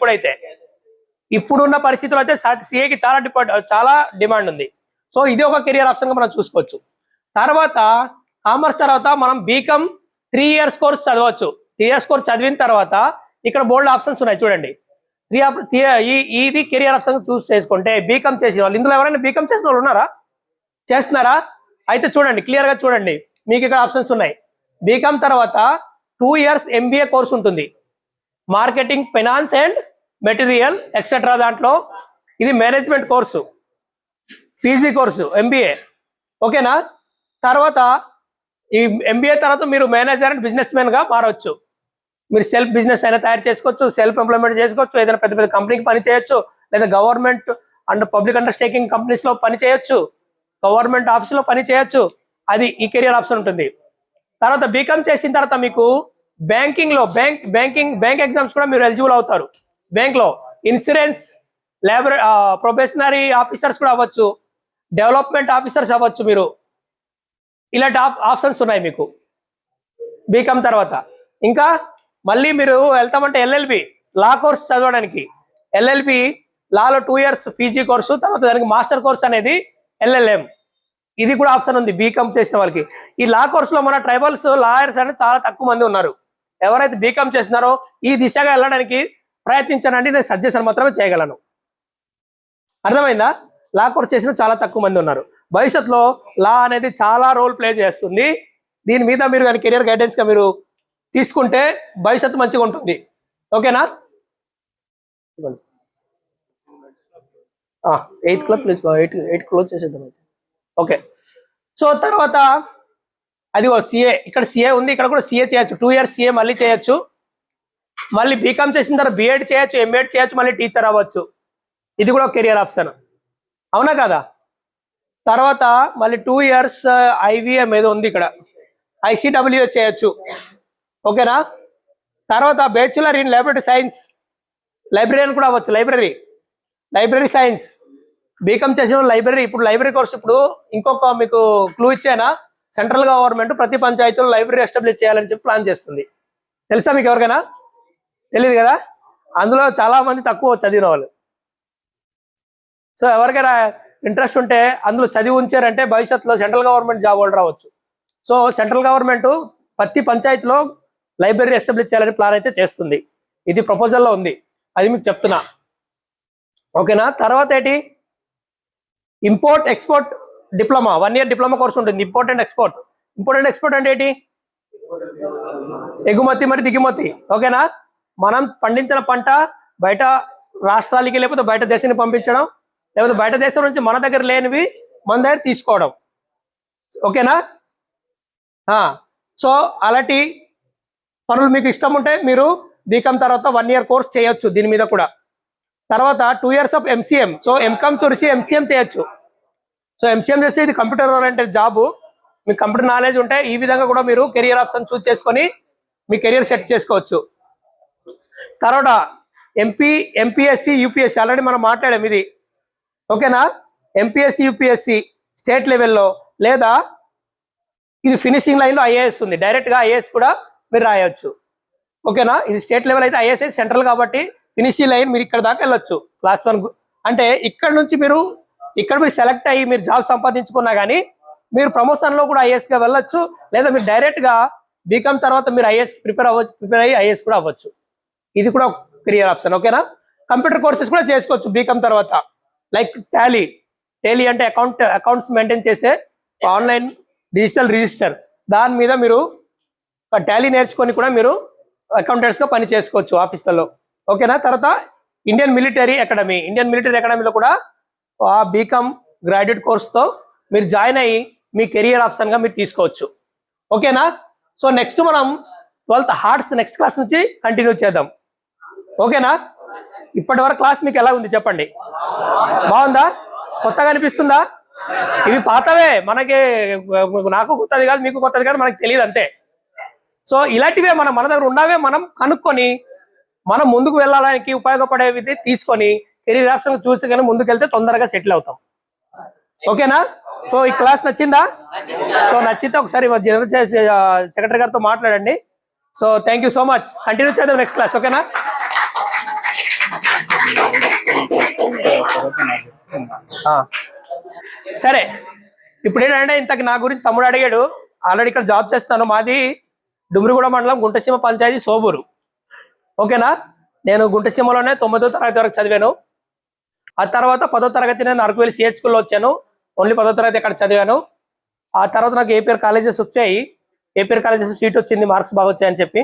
ఇప్పుడున్న పరిస్థితుల్లో అయితే సిఏకి చాలా డిమాండ్ ఉంది. సో ఇది ఒక కెరియర్ ఆప్షన్గా మనం చూసుకోవచ్చు. తర్వాత కామర్స్ తర్వాత మనం బీకామ్ 3 years కోర్స్ చదవచ్చు. 3 ఇయర్స్ కోర్స్ చదివిన తర్వాత ఇక్కడ బోల్డ్ ఆప్షన్స్ ఉన్నాయి చూడండి. ఇది కెరియర్ ఆప్షన్ చూస్ చేసుకుంటే బీకామ్ చేసిన వాళ్ళు, ఇందులో ఎవరైనా బీకామ్ చేసిన వాళ్ళు ఉన్నారా? చేస్తున్నారా? అయితే చూడండి, క్లియర్ గా చూడండి, మీకు ఇక్కడ ఆప్షన్స్ ఉన్నాయి. బీకామ్ తర్వాత 2 ఇయర్స్ MBA కోర్స్ ఉంటుంది, marketing, finance and material etcetera. దాంట్లో ఇది management course, PG course, MBA. ఓకేనా? తర్వాత ఈ MBA తర్వాత మీరు మేనేజర్ అండ్ బిజినెస్ మ్యాన్ గా మారవచ్చు. మీరు సెల్ఫ్ బిజినెస్ అయినా తయారు చేసుకోవచ్చు, సెల్ఫ్ ఎంప్లాయ్మెంట్ చేసుకోవచ్చు, ఏదైనా పెద్ద పెద్ద కంపెనీకి పని చేయొచ్చు, లేదా government and public undertaking companies లో పని చేయొచ్చు, గవర్నమెంట్ ఆఫీస్ లో పని చేయొచ్చు. అది ఈ కెరియర్ ఆప్షన్ ఉంటుంది. తర్వాత బీకామ్ చేసిన తర్వాత మీకు బ్యాంకింగ్ లో బ్యాంక్ ఎగ్జామ్స్ కూడా మీరు ఎలిజిబుల్ అవుతారు. బ్యాంక్ లో ఇన్సూరెన్స్, లేబర్, ప్రొఫెషనరీ ఆఫీసర్స్ కూడా అవ్వచ్చు, డెవలప్మెంట్ ఆఫీసర్స్ అవ్వచ్చు. మీరు ఇలాంటి ఆప్షన్స్ ఉన్నాయి మీకు బీకామ్ తర్వాత. ఇంకా మళ్ళీ మీరు వెళ్తామంటే LLB లా కోర్స్ చదవడానికి. LLB లాలో 2 ఇయర్స్ పీజీ కోర్సు, తర్వాత దానికి మాస్టర్ కోర్స్ అనేది LLM. ఇది కూడా ఆప్షన్ ఉంది బీకామ్ చేసిన వాళ్ళకి. ఈ లా కోర్సులో మన ట్రైబల్స్ లాయర్స్ అనేది చాలా తక్కువ మంది ఉన్నారు. ఎవరైతే బీకామ్ చేస్తున్నారో ఈ దిశగా వెళ్ళడానికి ప్రయత్నించానండి, నేను సజెషన్ మాత్రమే చేయగలను. అర్థమైందా? లా కోర్స్ చేసిన చాలా తక్కువ మంది ఉన్నారు. భవిష్యత్తులో లా అనేది చాలా రోల్ ప్లే చేస్తుంది. దీని మీద మీరు కానీ కెరియర్ గైడెన్స్ గా మీరు తీసుకుంటే భవిష్యత్తు మంచిగా ఉంటుంది. ఓకేనా? 8 క్లోజ్ చేసేద్దాం. ఓకే. సో తర్వాత అది CA, ఇక్కడ CA ఉంది, ఇక్కడ కూడా CA చేయొచ్చు. 2 ఇయర్స్ CA మళ్ళీ చేయొచ్చు. మళ్ళీ బీకామ్ చేసిన తర్వాత B.Ed చేయొచ్చు, M.Ed చేయొచ్చు, మళ్ళీ టీచర్ అవ్వచ్చు. ఇది కూడా కెరియర్ ఆప్షన్, అవునా కదా? తర్వాత మళ్ళీ 2 ఇయర్స్ IVM ఏదో ఉంది ఇక్కడ, ICWA చేయొచ్చు. ఓకేనా? తర్వాత బ్యాచులర్ ఇన్ లైబ్రరీ సైన్స్, లైబ్రరీని కూడా అవ్వచ్చు. లైబ్రరీ సైన్స్ బీకామ్ చేసిన లైబ్రరీ. ఇప్పుడు లైబ్రరీ కోర్స్, ఇప్పుడు ఇంకొక మీకు క్లూ ఇచ్చానా, సెంట్రల్ గవర్నమెంట్ ప్రతి పంచాయతీలో లైబ్రరీ ఎస్టాబ్లిష్ చేయాలని చెప్పి ప్లాన్ చేస్తుంది. తెలుసా మీకు ఎవరికైనా? తెలియదు కదా? అందులో చాలా మంది తక్కువ చదివిన వాళ్ళు. సో ఎవరికైనా ఇంట్రెస్ట్ ఉంటే అందులో చదివి ఉంచారంటే భవిష్యత్తులో సెంట్రల్ గవర్నమెంట్ జాబ్ హోల్డర్ అవ్వచ్చు. సో సెంట్రల్ గవర్నమెంట్ ప్రతి పంచాయతీలో లైబ్రరీ ఎస్టాబ్లిష్ చేయాలని ప్లాన్ అయితే చేస్తుంది. ఇది ప్రపోజల్లో ఉంది, అది మీకు చెప్తున్నా. ఓకేనా? తర్వాత ఏంటి, import export diploma, 1 year diploma course ఉంటుంది. ఇంపోర్ట్ అండ్ ఎక్స్పోర్ట్ అంటే ఏంటి? ఎగుమతి మరి దిగుమతి. ఓకేనా? మనం పండించిన పంట బయట రాష్ట్రాలకి లేకపోతే బయట దేశానికి పంపించడం, లేకపోతే బయట దేశం నుంచి మన దగ్గర లేనివి మన దగ్గర తీసుకోవడం. ఓకేనా? సో అలాంటి పనులు మీకు ఇష్టం ఉంటే మీరు బీకామ్ తర్వాత 1 ఇయర్ కోర్స్ చేయొచ్చు దీని మీద కూడా. తర్వాత 2 years of MCM. So MCOM చూసి MCM చేయొచ్చు. సో MCM చేస్తే ఇది కంప్యూటర్ ఓరియంటెడ్ జాబ్. మీకు కంప్యూటర్ నాలెడ్జ్ ఉంటే ఈ విధంగా కూడా మీరు కెరియర్ ఆప్షన్ చూస్ చేసుకొని మీ కెరియర్ సెట్ చేసుకోవచ్చు. తర్వాత MPSC UPSC ఆల్రెడీ మనం మాట్లాడాం ఇది. ఓకేనా? MPSC UPSC స్టేట్ లెవెల్లో, లేదా ఇది ఫినిషింగ్ లైన్లో IAS ఉంది, డైరెక్ట్గా IAS కూడా మీరు రాయొచ్చు. ఓకేనా? ఇది స్టేట్ లెవెల్ అయితే IAS అయితే సెంట్రల్ కాబట్టి ఫినిషింగ్ లైన్ మీరు ఇక్కడ దాకా వెళ్ళొచ్చు. క్లాస్ 1 అంటే ఇక్కడ నుంచి మీరు సెలెక్ట్ అయ్యి మీరు జాబ్ సంపాదించుకున్నా కానీ మీరు ప్రమోషన్లో కూడా IASగా వెళ్ళొచ్చు, లేదా మీరు డైరెక్ట్గా బీకామ్ తర్వాత మీరు IAS ప్రిపేర్ అయ్యి IAS కూడా అవ్వచ్చు. ఇది కూడా కెరియర్ ఆప్షన్. ఓకేనా? కంప్యూటర్ కోర్సెస్ కూడా చేసుకోవచ్చు బీకామ్ తర్వాత, లైక్ టాలీ అంటే అకౌంట్స్ మెయింటైన్ చేసే ఆన్లైన్ డిజిటల్ రిజిస్టర్, దాని మీద మీరు టాలీ నేర్చుకొని కూడా మీరు అకౌంటెంట్స్గా పని చేసుకోవచ్చు ఆఫీసులలో. ఓకేనా? తర్వాత ఇండియన్ మిలిటరీ అకాడమీలో కూడా బీకామ్ గ్రాడ్యుయేట్ కోర్స్తో మీరు జాయిన్ అయ్యి మీ కెరియర్ ఆప్షన్గా మీరు తీసుకోవచ్చు. ఓకేనా? సో నెక్స్ట్ మనం 12th హార్ట్స్ నెక్స్ట్ క్లాస్ నుంచి కంటిన్యూ చేద్దాం. ఓకేనా? ఇప్పటి వరకు క్లాస్ మీకు ఎలా ఉంది చెప్పండి? బాగుందా? కొత్తగా అనిపిస్తుందా? ఇవి పాతవే, నాకు కొత్తది కాదు, మీకు కొత్తది కాదు, మనకు తెలియదు అంతే. సో ఇలాంటివే మన దగ్గర ఉన్నవే మనం కనుక్కొని మనం ముందుకు వెళ్ళడానికి ఉపయోగపడేవి తీసుకొని కెరీర్ ఆప్షన్ చూసి కానీ ముందుకెళ్తే తొందరగా సెటిల్ అవుతాం. ఓకేనా? సో ఈ క్లాస్ నచ్చిందా? సో నచ్చితే ఒకసారి జనరల్ సెక్రటరీ గారితో మాట్లాడండి. So thank you so much. Continue చేద్దాం నెక్స్ట్ క్లాస్. ఓకేనా? సరే, ఇప్పుడు ఏంటంటే ఇంతకు నా గురించి తమ్ముడు అడిగాడు. ఆల్రెడీ ఇక్కడ జాబ్ చేస్తాను. మాది డుమ్రిగూడ మండలం గుంటసీమ పంచాయతీ సోబూరు. ఓకేనా. నేను గుంటసీమలోనే 9వ తరగతి వరకు చదివాను. ఆ తర్వాత 10వ తరగతి నేను అరకువేలి సిహెచ్ స్కూల్లో వచ్చాను. ఓన్లీ 10వ తరగతి అక్కడ చదివాను. ఆ తర్వాత నాకు ఏపీఆర్ కాలేజెస్ వచ్చాయి. ఏపీఆర్ కాలేజెస్ సీట్ వచ్చింది, మార్క్స్ బాగా వచ్చాయని చెప్పి.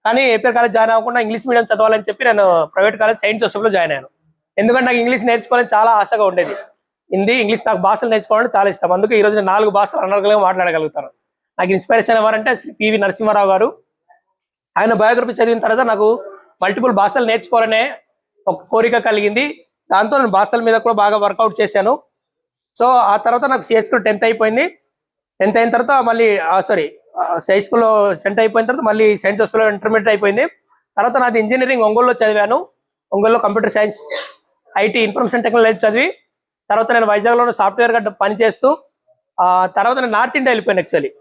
కానీ ఏపీఆర్ కాలేజ్ జాయిన్ అవ్వకుండా ఇంగ్లీష్ మీడియం చదవాలని చెప్పి నేను ప్రైవేట్ కాలేజ్ సెయింట్ జోసెఫ్లో జాయిన్ అయ్యాను. ఎందుకంటే నాకు ఇంగ్లీష్ నేర్చుకోవాలని చాలా ఆశగా ఉండేది. హిందీ, ఇంగ్లీష్, నాకు భాషలు నేర్చుకోవాలని చాలా ఇష్టం. అందుకే ఈ రోజు నేను 4 భాషలు అనర్గళంగా మాట్లాడగలుగుతాను. నాకు ఇన్స్పిరేషన్ ఎవరంటే పివి నరసింహారావు గారు. ఆయన బయోగ్రఫీ చదివిన తర్వాత నాకు మల్టిపుల్ భాషలు నేర్చుకోవాలనే ఒక కోరిక కలిగింది. దాంతో నేను భాషల మీద కూడా బాగా వర్కౌట్ చేశాను. సో ఆ తర్వాత నాకు సిహెచ్ స్కూల్ 10th అయిపోయింది. 10th అయిన తర్వాత మళ్ళీ హై స్కూల్లో 10th అయిపోయిన తర్వాత మళ్ళీ సెయింట్ జోసెఫ్లో ఇంటర్మీడియట్ అయిపోయింది. తర్వాత నాది ఇంజనీరింగ్ ఒంగోలులో చదివాను. ఒంగోలులో computer science, IT, information technology చదివి తర్వాత నేను వైజాగ్లో సాఫ్ట్వేర్గా పనిచేస్తూ తర్వాత నేను నార్త్ ఇండియా వెళ్ళిపోయాను యాక్చువల్లీ.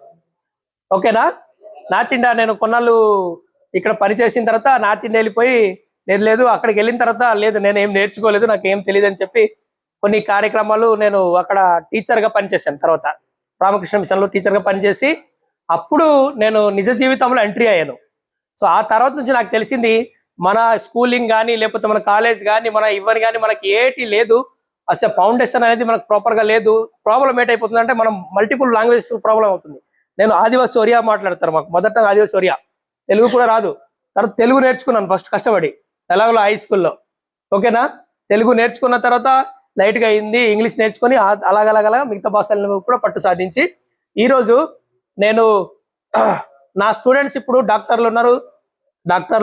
ఓకేనా. నార్త్ ఇండియా నేను కొన్నాళ్ళు ఇక్కడ పని చేసిన తర్వాత నార్త్ ఇండియా వెళ్ళిపోయి లేదు అక్కడికి వెళ్ళిన తర్వాత లేదు నేను ఏం నేర్చుకోలేదు, నాకు ఏం తెలియదు అని చెప్పి కొన్ని కార్యక్రమాలు నేను అక్కడ టీచర్గా పనిచేశాను. తర్వాత రామకృష్ణ మిషన్లో టీచర్గా పనిచేసి అప్పుడు నేను నిజ జీవితంలో ఎంట్రీ అయ్యాను. సో ఆ తర్వాత నుంచి నాకు తెలిసింది మన స్కూలింగ్ కానీ లేకపోతే మన కాలేజ్ కానీ మన ఇవ్వని కానీ మనకి ఏటి లేదు, అసలు ఫౌండేషన్ అనేది మనకు ప్రాపర్గా లేదు. ప్రాబ్లం ఏంటైపోతుంది అంటే మనం మల్టిపుల్ లాంగ్వేజెస్ ప్రాబ్లం అవుతుంది. నేను ఆదివాసి ఒరియా మాట్లాడతాను, మాకు మొదట ఆదివాసి ఒరియా, తెలుగు కూడా రాదు. తర్వాత తెలుగు నేర్చుకున్నాను ఫస్ట్ కష్టపడి ఎలాగో హై స్కూల్లో. ఓకేనా. తెలుగు నేర్చుకున్న తర్వాత లైట్గా అయింది, ఇంగ్లీష్ నేర్చుకొని అలాగలాగలా మిగతా భాషలను కూడా పట్టు సాధించి ఈరోజు నేను నా స్టూడెంట్స్ ఇప్పుడు డాక్టర్లు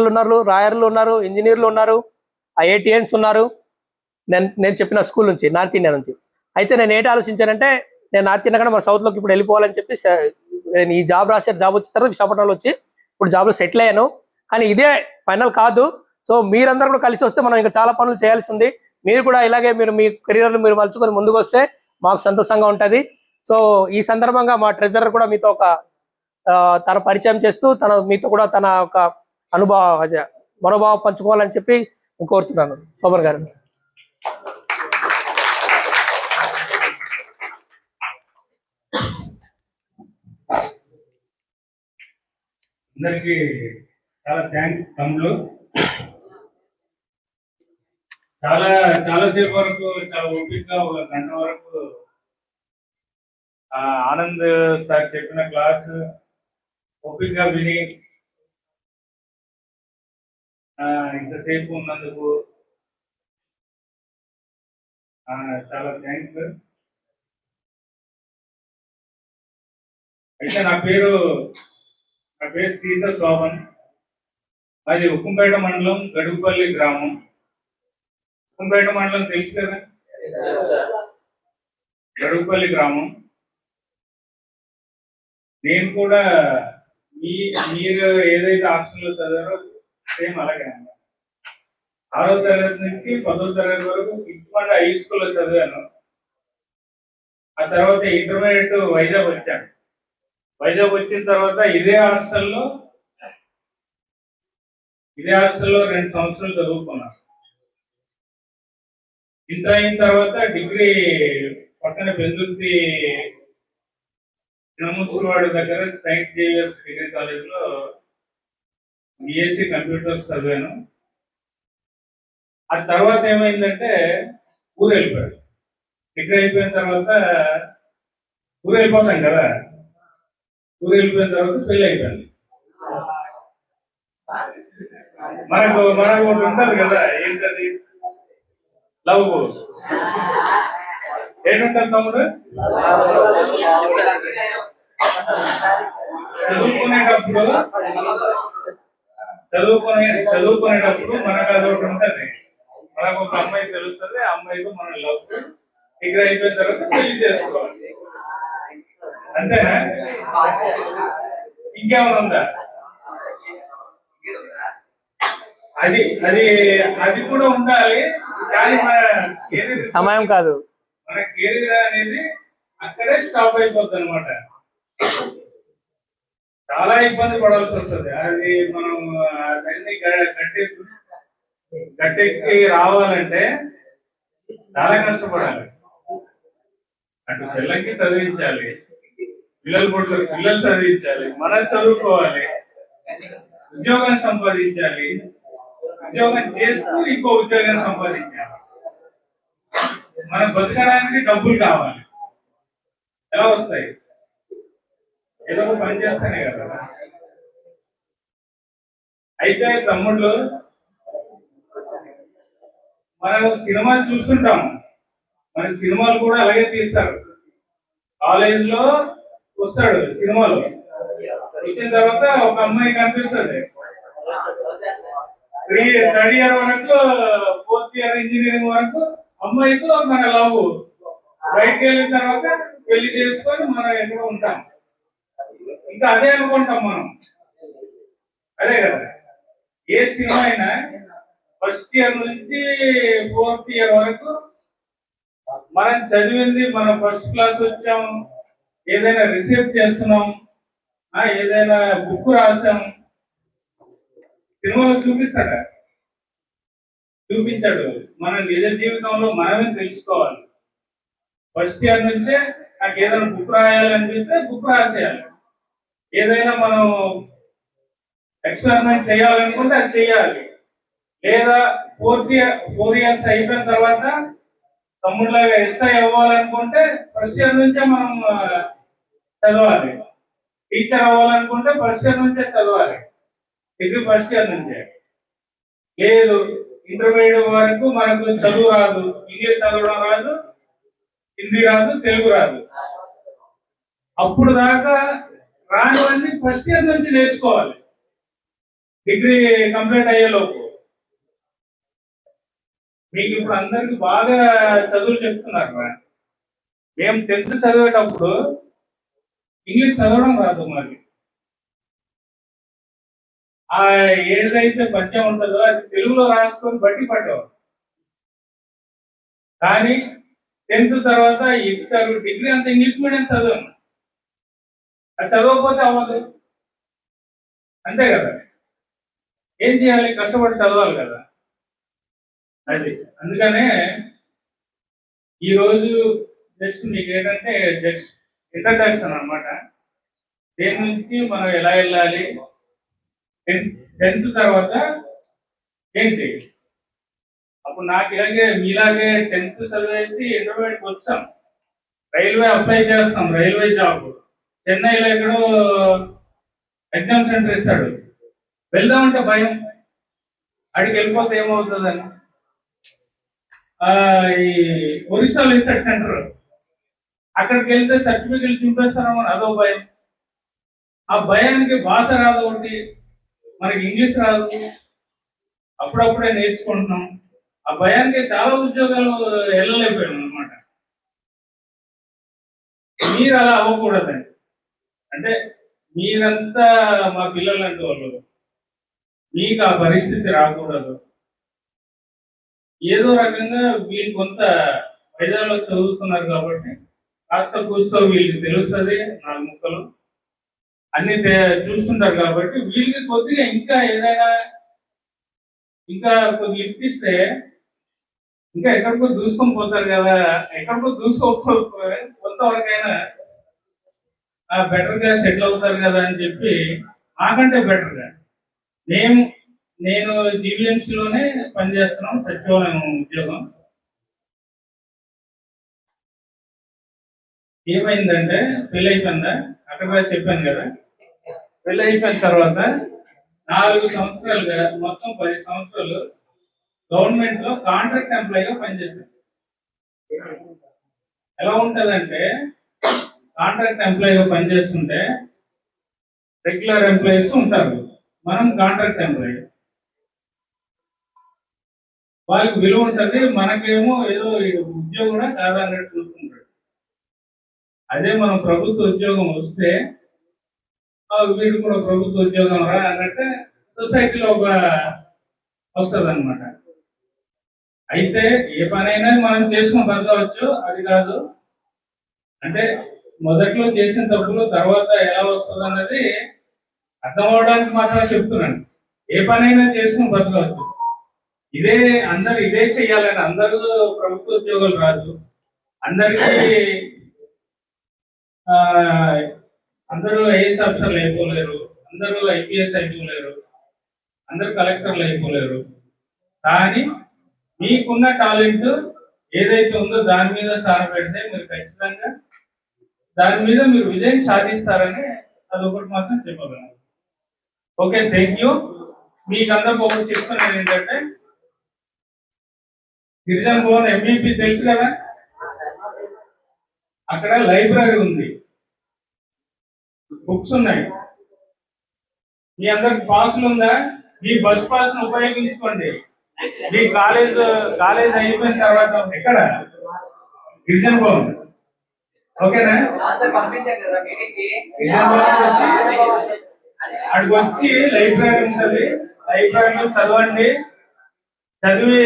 ఉన్నారు, రాయర్లు ఉన్నారు, ఇంజనీర్లు ఉన్నారు, ఐఐటిఎన్స్ ఉన్నారు. నేను చెప్పిన స్కూల్ నుంచి నార్త్ ఇండియా నుంచి. అయితే నేను ఏంటి ఆలోచించానంటే నేను నార్త్ ఇండియా కన్నా మన సౌత్లోకి ఇప్పుడు వెళ్ళిపోవాలని చెప్పి నేను ఈ జాబ్ రాశాను. జాబ్ వచ్చిన తర్వాత విశాఖపట్నంలో వచ్చి ఇప్పుడు జాబ్లో సెటిల్ అయ్యాను. కానీ ఇదే ఫైనల్ కాదు. సో మీరందరూ కూడా కలిసి వస్తే మనం ఇంకా చాలా పనులు చేయాల్సి ఉంది. మీరు కూడా ఇలాగే మీ కెరీర్లు మీరు మలుచుకొని ముందుకు వస్తే మాకు సంతోషంగా ఉంటుంది. సో ఈ సందర్భంగా మా ట్రెజరర్ కూడా మీతో తన పరిచయం చేస్తూ మీతో కూడా తన ఒక మనోభావం పంచుకోవాలని చెప్పి కోరుతున్నాను. శోభన్ గారు. అందరికి చాలా థ్యాంక్స్ తమ్ముడు. చాలాసేపు వరకు చాలా ఓపికగా 1 గంట వరకు ఆనంద్ సార్ చెప్పిన క్లాస్ ఓపికగా విని ఇంతసేపు ఉన్నందుకు చాలా థ్యాంక్స్. అయితే నా పేరు శ్రీధర్ శోభన్. మాది ఉక్కుంపేట మండలం, గడుగుపల్లి గ్రామం. ఉక్కుంపేట మండలం తెలుసు కదా, గడుగుపల్లి గ్రామం. నేను కూడా మీరు ఏదైతే హాస్టల్లో చదివారో సేమ్ అలాగే అన్నమాట. 6వ తరగతి నుంచి 10వ తరగతి వరకు ఇటువంటి హై స్కూల్లో చదివాను. ఆ తర్వాత ఇంటర్మీడియట్ వైజాగ్ వచ్చాను. వైజాగ్ వచ్చిన తర్వాత ఇదే హాస్టల్లో 2 సంవత్సరాలు చదువుకున్నాను. ఇంటర్ అయిన తర్వాత డిగ్రీ పక్కన పెందుర్తి చిన్నముసులవాడ దగ్గర సెయింట్ జేవియర్స్ డిగ్రీ కాలేజ్లో బిఎస్సి కంప్యూటర్స్ చదివాను. ఆ తర్వాత ఏమైందంటే ఊరు వెళ్ళిపోయాడు. డిగ్రీ అయిపోయిన తర్వాత ఊరు వెళ్ళిపోతాం కదా, ఊరు వెళ్ళిపోయిన తర్వాత పెళ్ళి అయిపోయింది. మనకు ఒకటి ఉంటుంది కదా, ఏంటది? లవ్. ఏంటంటారు తమ్ముడు? చదువుకునేటప్పుడు మనకు అదొకటి ఉంటుంది. మనకు ఒక అమ్మాయి తెలుస్తుంది, ఆ అమ్మాయితో మనం లవ్. డిగ్రీ అయిపోయిన తర్వాత పెళ్లి చేసుకోవాలి. అంతేనా? ఇంకేమైనా ఉందా? అది కూడా ఉండాలి. కానీ మన సమయం కాదు, మన కెరీర్ అనేది అక్కడే స్టాప్ అయిపోద్ది అనమాట. చాలా ఇబ్బంది పడాల్సి వస్తుంది. అది మనం దాన్ని గట్టెక్కి రావాలంటే చాలా కష్టపడాలి. అటు పిల్లలకి చదివించాలి, పిల్లలు పుడతారు, పిల్లలు చదివించాలి, మనం చదువుకోవాలి. ఉద్యోగం సంపాదించాలి, ఉద్యోగం చేస్తూ ఇంకో ఉద్యోగం సంపాదించాలి. మనం బతకడానికి డబ్బులు కావాలి. ఎలా వస్తాయి? ఏదో ఒక పని చేస్తేనే కదా. అయితే తమ్ముళ్ళు, మనం సినిమాలు చూస్తుంటాము, మన సినిమాలు కూడా అలాగే తీస్తారు. కాలేజ్ లో వస్తాడు సినిమాలో, వచ్చిన తర్వాత ఒక అమ్మాయి కనిపిస్తుంది. థర్డ్ ఇయర్ వరకు, ఫోర్త్ ఇయర్ ఇంజనీరింగ్ వరకు అమ్మాయితో మన లవ్. బయటకు వెళ్ళిన తర్వాత పెళ్లి చేసుకొని మనం ఎక్కడో ఉంటాం. ఇంకా అదే అనుకుంటాం మనం. అదే కదా, ఏ సినిమా అయినా ఫస్ట్ ఇయర్ నుంచి ఫోర్త్ ఇయర్ వరకు మనం చదివింది, మనం ఫస్ట్ క్లాస్ వచ్చాం, ఏదైనా రీసెర్చ్ చేస్తున్నాం, ఏదైనా బుక్ రాసాం, సినిమాలో చూపించాడు. మన నిజ జీవితంలో మనమే తెలుసుకోవాలి. ఫస్ట్ ఇయర్ నుంచే నాకు ఏదైనా బుక్ రాయాలనిపిస్తే బుక్ రాసేయాలి. ఏదైనా మనం ఎక్స్పెరిమెంట్ చేయాలనుకుంటే అది చేయాలి. లేదా 4 ఇయర్స్ అయిపోయిన తర్వాత తమ్ముళ్ళగా ఎస్ఐ అవ్వాలనుకుంటే ఫస్ట్ ఇయర్ నుంచే మనం చదవాలి. టీచర్ అవ్వాలనుకుంటే ఫస్ట్ ఇయర్ నుంచే చదవాలి, డిగ్రీ ఫస్ట్ ఇయర్ నుంచే. లేదు, ఇంటర్మీడియట్ వరకు మనకు చదువు రాదు, ఇంగ్లీష్ చదవడం రాదు, హిందీ రాదు, తెలుగు రాదు. అప్పుడు దాకా రానివన్నీ ఫస్ట్ ఇయర్ నుంచి నేర్చుకోవాలి, డిగ్రీ కంప్లీట్ అయ్యేలోపు. మీకు ఇప్పుడు అందరికి బాగా చదువులు చెప్తున్నారు. మేము 10th చదివేటప్పుడు ఇంగ్లీష్ చదవడం రాదు. మరి ఏదైతే పద్యం ఉంటుందో అది తెలుగులో రాసుకొని బట్టి పట్టేవారు. కానీ 10th తర్వాత ఇంటర్, డిగ్రీ అంత ఇంగ్లీష్ మీడియం చదవను. అది చదవకపోతే అవ్వదు, అంతే కదా. ఏం చేయాలి? కష్టపడి చదవాలి కదా. అది అందుకనే ఈరోజు జస్ట్ మీకు ఏంటంటే జస్ట్ ఇంట్రడక్షన్ అనమాట. దేని నుంచి మనం ఎలా వెళ్ళాలి, 10th తర్వాత ఏంటి. అప్పుడు నాకు ఇలాగే మీలాగే 10th చదివేసి ఇంటర్మీడియట్కి వచ్చాం. రైల్వే అప్లై చేస్తాం, రైల్వే జాబ్. చెన్నైలో ఎక్కడో ఎగ్జామ్ సెంటర్ ఇస్తాడు, వెళ్దామంటే భయం, అడిగి వెళ్ళిపోతే ఏమవుతుందని. ఈ ఒరిస్సాలో ఇస్తాడు సెంటర్, అక్కడికి వెళ్తే సర్టిఫికెట్ చూపిస్తారని అదో భయం. ఆ భయానికి భాష రాదు ఒకటి, మనకి ఇంగ్లీష్ రాదు, అప్పుడప్పుడే నేర్చుకుంటున్నాం. ఆ భయానికి చాలా ఉద్యోగాలు వెళ్ళలేకపోయాం అనమాట. మీరు అలా అవ్వకూడదండి. అంటే మీరంతా మా పిల్లలు అంటే వాళ్ళు, మీకు ఆ పరిస్థితి రాకూడదు. ఏదో రకంగా వీళ్ళు కొంత వైజాగ్లో చదువుతున్నారు కాబట్టి కాస్త కూస్తో వీళ్ళకి తెలుస్తుంది, 4 ముక్కలు అన్ని చూస్తుంటారు కాబట్టి వీళ్ళకి కొద్దిగా ఇంకా ఏదైనా ఇంకా కొద్దిగా ఇప్పిస్తే ఇంకా ఎక్కడికో దూసుకొని పోతారు కదా. ఎక్కడికో దూసుకోకపోతే కొంతవరకైనా బెటర్గా సెటిల్ అవుతారు కదా అని చెప్పి, నాకంటే బెటర్గా నేను జీవీఎంసీలోనే పనిచేస్తున్నాం, సచివాలయం ఉద్యోగం. ఏమైందంటే పెళ్ళి అయిపోయిందా, అక్కడ చెప్పాను కదా. పెళ్ళి అయిపోయిన తర్వాత 4 సంవత్సరాలుగా మొత్తం 10 సంవత్సరాలు గవర్నమెంట్ లో కాంట్రాక్ట్ ఎంప్లాయీగా పనిచేశాను. ఎలా ఉంటుందంటే కాంట్రాక్ట్ ఎంప్లాయీగా పనిచేస్తుంటే రెగ్యులర్ ఎంప్లాయీస్ ఉంటారు, మనం కాంట్రాక్ట్ ఎంప్లాయీ. వాళ్ళకి విలువ ఉంటుంది, మనకేమో ఏదో ఉద్యోగం కూడా కాదన్నట్టు చూసుకుంటాడు. అదే మనం ప్రభుత్వ ఉద్యోగం వస్తే వీడు కూడా ప్రభుత్వ ఉద్యోగం రా అన్నట్టు సొసైటీలో ఒక వస్తుంది అనమాట. అయితే ఏ పనైనా మనం చేసుకుని బతకవచ్చు, అది కాదు. అంటే మొదట్లో చేసిన తప్పులు తర్వాత ఎలా వస్తుంది అన్నది అర్థం అవడానికి మాత్రమే చెప్తున్నాను. ఏ పనైనా చేసుకుని బతకవచ్చు. అందరు ఇదే చెయ్యాలని అందరూ ప్రభుత్వ ఉద్యోగాలు రాదు, అందరికీ అందరూ ఐఏఎస్ ఆఫీసర్లు అయిపోలేరు, అందరూ ఐపీఎస్ అయిపోలేరు, అందరూ కలెక్టర్లు అయిపోలేరు. కానీ మీకున్న టాలెంట్ ఏదైతే ఉందో దాని మీద సార్ పెడితే మీరు ఖచ్చితంగా దాని మీద మీరు విజయం సాధిస్తారని అదొకటి మాత్రం చెప్పగలను. Okay, thank you. మీకు అందరికి ఒకటి చెప్తున్నాను ఏంటంటే, గిరిజన భవన్ ఎంఈపీ తెలుసు కదా, అక్కడ లైబ్రరీ ఉంది, బుక్స్ ఉన్నాయి. మీ అందరికి పాసులు ఉందా? మీ బస్ పాస్ ను ఉపయోగించుకోండి. మీ కాలేజ్ అయిపోయిన తర్వాత ఎక్కడ గిరిజన భవన్, ఓకేనా? అక్కడికి వచ్చి లైబ్రరీ ఉంటుంది, లైబ్రరీలో చదవండి. చదివి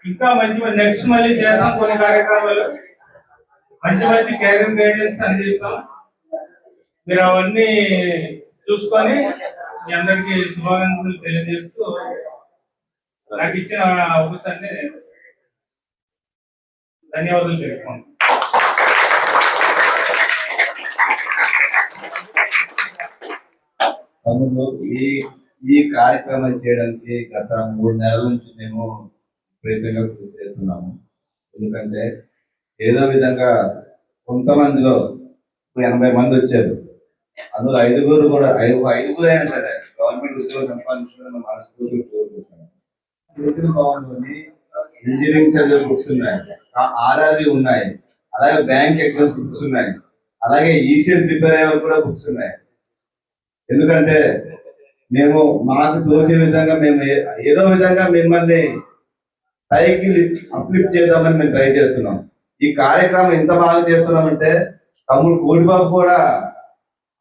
ఇంకా మంచి నెక్స్ట్ మళ్ళీ చేస్తాం కొన్ని కార్యక్రమాలు, మంచి క్యారియర్ గైడెన్స్ అందిస్తాం. మీరు అవన్నీ చూసుకొని మీ అందరికీ శుభాకాంక్షలు తెలియజేస్తూ నాకు ఇచ్చిన అవకాశాన్ని ధన్యవాదాలు తెలుపుకోండి. తమ్ముడు, ఈ కార్యక్రమం చేయడానికి గత 3 నెలల నుంచి మేము ప్రయత్నంగా కృషి చేస్తున్నాము. ఎందుకంటే ఏదో విధంగా కొంతమందిలో 80 మంది వచ్చారు, అందులో 5 కూడా ఐదుగురు అయినా సరే గవర్నమెంట్ ఉద్యోగం సంపాదించుకుని మనస్ఫూర్తిగా కోరుకుంటున్నాను. భవన్లోని ఇంజనీరింగ్ చదివే బుక్స్ ఉన్నాయి, ఆర్ఆర్బి ఉన్నాయి, అలాగే బ్యాంక్ ఎగ్జామ్స్ బుక్స్ ఉన్నాయి, అలాగే ఈసీఎల్ ప్రిపేర్ అయ్యే కూడా బుక్స్ ఉన్నాయి. ఎందుకంటే మేము మాకు తోచే విధంగా మేము ఏదో విధంగా మిమ్మల్ని పైకి అప్లిఫ్ట్ చేద్దామని మేము ట్రై చేస్తున్నాం. ఈ కార్యక్రమం ఎంత బాగా చేస్తున్నామంటే తమ్ముడు కోటిబాబు కూడా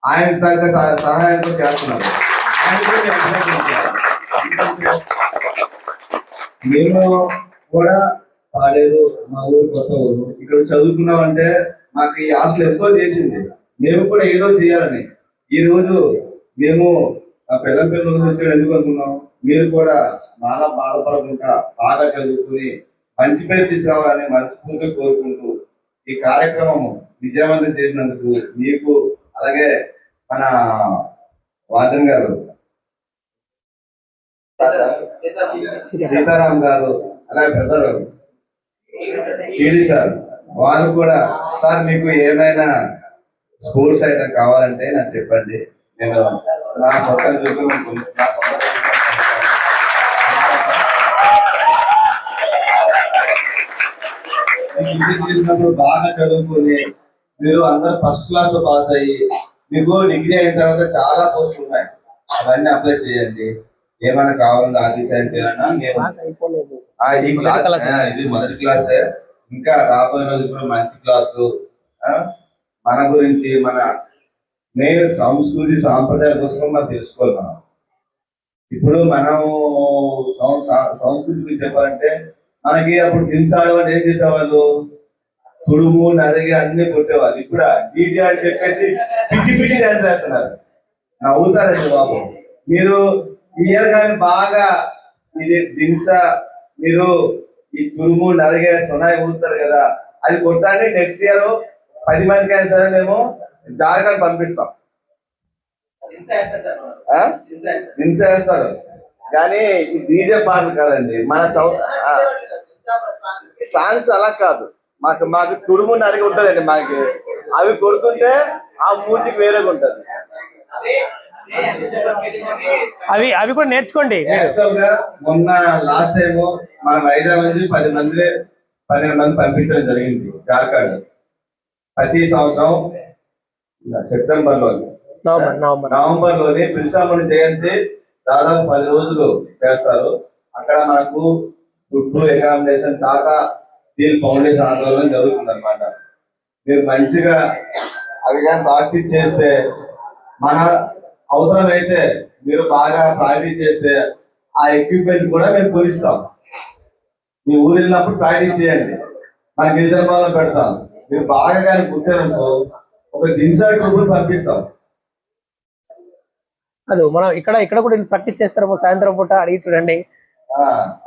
ఆయన తగ్గ సహాయంతో చేస్తున్నారు. మేము కూడా పాడేరు, మా ఊరు కొత్త ఊరు, ఇక్కడ చదువుకున్నామంటే మాకు ఈ హాస్టల్ ఎంతో చేసింది. మేము కూడా ఏదో చేయాలని ఈ రోజు మేము పిల్లల నుంచి ఎందుకు అనుకున్నాం, మీరు కూడా నాలా బాధపడకుండా బాగా చదువుకుని మంచి పేరు తీసుకురావాలని మనస్ఫూర్తిగా కోరుకుంటూ ఈ కార్యక్రమం విజయవంతం చేసినందుకు మీకు, అలాగే మన వార్డెన్ గారు సీతారాం గారు, అలాగే పెద్దలు టీడీ సార్, వారు కూడా సార్ మీకు ఏమైనా స్పోర్ట్స్ ఐటమ్ కావాలంటే నాకు చెప్పండి, నేను నా సొంత చేసినప్పుడు బాగా చదువుకుని మీరు అందరూ ఫస్ట్ క్లాస్ లో పాస్ అయ్యి మీకు డిగ్రీ అయిన తర్వాత చాలా పోస్టులు ఉన్నాయి, అవన్నీ అప్లై చేయండి. ఏమైనా కావాలన్నా ఆదేశాలు ఇది మొదటి క్లాసే, ఇంకా రాబోయే రోజు కూడా మంచి క్లాసులు మన గురించి, మన మెయిన్ సంస్కృతి సాంప్రదాయాల కోసం మనం తెలుసుకోవాలి. మనం ఇప్పుడు మనము సంస్కృతి గురించి చెప్పాలంటే మనకి అప్పుడు హింసాడు అంటే ఏం చేసేవాళ్ళు, తుడుము నరిగి అన్ని కొట్టేవాళ్ళు. ఇప్పుడు డీజే అని చెప్పేసి పిచ్చి డాన్స్ చేస్తున్నారు, నవ్వుతారండి బాబు. మీరు ఇయర్ కానీ బాగా ఇది హింస, మీరు ఈ తుడుము నరిగే సునాయి ఊరుతారు కదా, అది కొట్టండి. నెక్స్ట్ ఇయర్ 10 మందికి అయినా సరే మేము జార్ఖండ్ పంపిస్తాం. హింస వేస్తారు కానీ ఈ డీజే పాటలు కాదండి, మన సాంగ్స్ అలా కాదు. మాకు తుడుము నరిగి ఉంటదండి, మాకు అవి కొడుతుంటే ఆ మ్యూజిక్ వేరేగా ఉంటది. అవి కూడా నేర్చుకోండి. మొన్న లాస్ట్ టైం మన వైజాగ్ నుంచి 12 మంది పంపించడం జరిగింది జార్ఖండ్. ప్రతి సంవత్సరం సెప్టెంబర్ నవంబర్ లోని బిర్సాముని జయంతి దాదాపు 10 రోజులు చేస్తారు. అక్కడ మనకు food accommodation Tata steel foundation ఆధ్వర్యంలో జరుగుతుంది అనమాట. మీరు మంచిగా అవి కానీ ప్రాక్టీస్ చేస్తే, మన అవసరం అయితే మీరు బాగా ప్రాక్టీస్ చేస్తే ఆ ఎక్విప్మెంట్ కూడా మేము కొనిస్తాం. మీ ఊరు వెళ్ళినప్పుడు ప్రాక్టీస్ చేయండి, మన గిరిజన భవన్లో పెడతాం. మీరు బాగా కానీ కుట్టారనుకో ఒక ఇన్సర్ట్ రూపులు పంపిస్తాం. అది మనం ఇక్కడ కూడా ప్రాక్టీస్ చేస్తారేమో, సాయంత్రం పూట అడిగి చూడండి.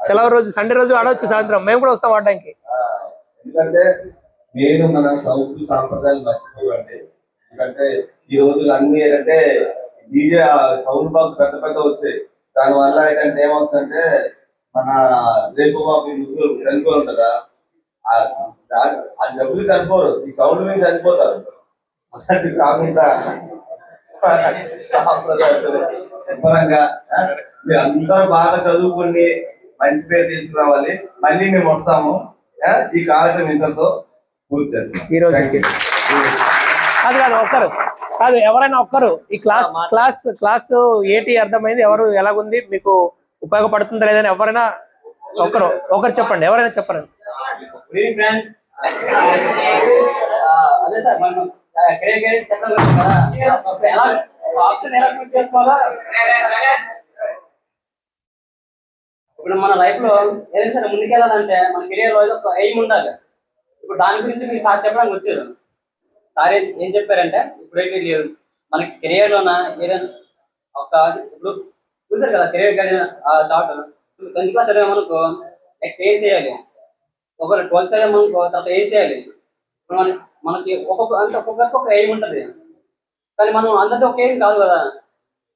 సెలవు రోజు సండే రోజు ఆడవచ్చు, సాయంత్రం మేము కూడా వస్తాం ఆడడానికి. ఎందుకంటే నేను మన సంస్కృతి సాంప్రదాయాలు మర్చిపోవండి. ఎందుకంటే ఈ రోజులు అన్ని ఏంటంటే డీజే సౌండ్ బాక్స్ పెద్ద పెద్ద వస్తాయి. దానివల్ల ఏంటంటే ఏమవుతుందంటే మన రేపు మాకు ముసలు చనిపోరు కదా, ఆ డబ్బులు చనిపోరు, ఈ సౌండ్ మీద చనిపోతారు. అది కాకుండా శుభ్రంగా మీరు అందరూ బాగా చదువుకుని మంచి పేరు తీసుకురావాలి. మళ్ళీ మేము వస్తాము. ఈ కార్యక్రమం ఇంతతో పూర్తి చేస్తాం ఈ రోజుకి. కాదు కాదు ఒక్కరు కాదు, ఎవరైనా ఒక్కరు ఈ క్లాస్ ఏటి అర్థమైంది, ఎవరు ఎలాగుంది, మీకు ఉపయోగపడుతుందా లేదని ఎవరైనా ఒకరు చెప్పండి, ఎవరైనా చెప్పండి. అదే సార్ మనం చెప్పడం కదా ఎలా ఆప్షన్ ఎలా చూస్ చేసుకోవాలో. ఇప్పుడు మన లైఫ్ లో ఏదైనా సరే ముందుకెళ్ళాలంటే మన కెరియర్ లో ఏదో ఒక ఎయిమ్ ఉండాలి. ఇప్పుడు దాని గురించి మీరు సార్ చెప్పడానికి వచ్చారు. సార్ ఏం చెప్పారంటే ఇప్పుడు మన కెరియర్ లోన ఏదైనా ఒక ఇప్పుడు చూసారు కదా కెరియర్ చార్ట్ 10th క్లాస్ చదివామనుకో నెక్స్ట్ ఏం చేయాలి, ఒకరు 12th చదివామనుకో తర్వాత ఏం చేయాలి. మనకి ఒక్కొక్కరికి ఒక ఎయిమ్ ఉంటుంది, కానీ మనం అందరితో ఒక ఎయిమ్ కాదు కదా.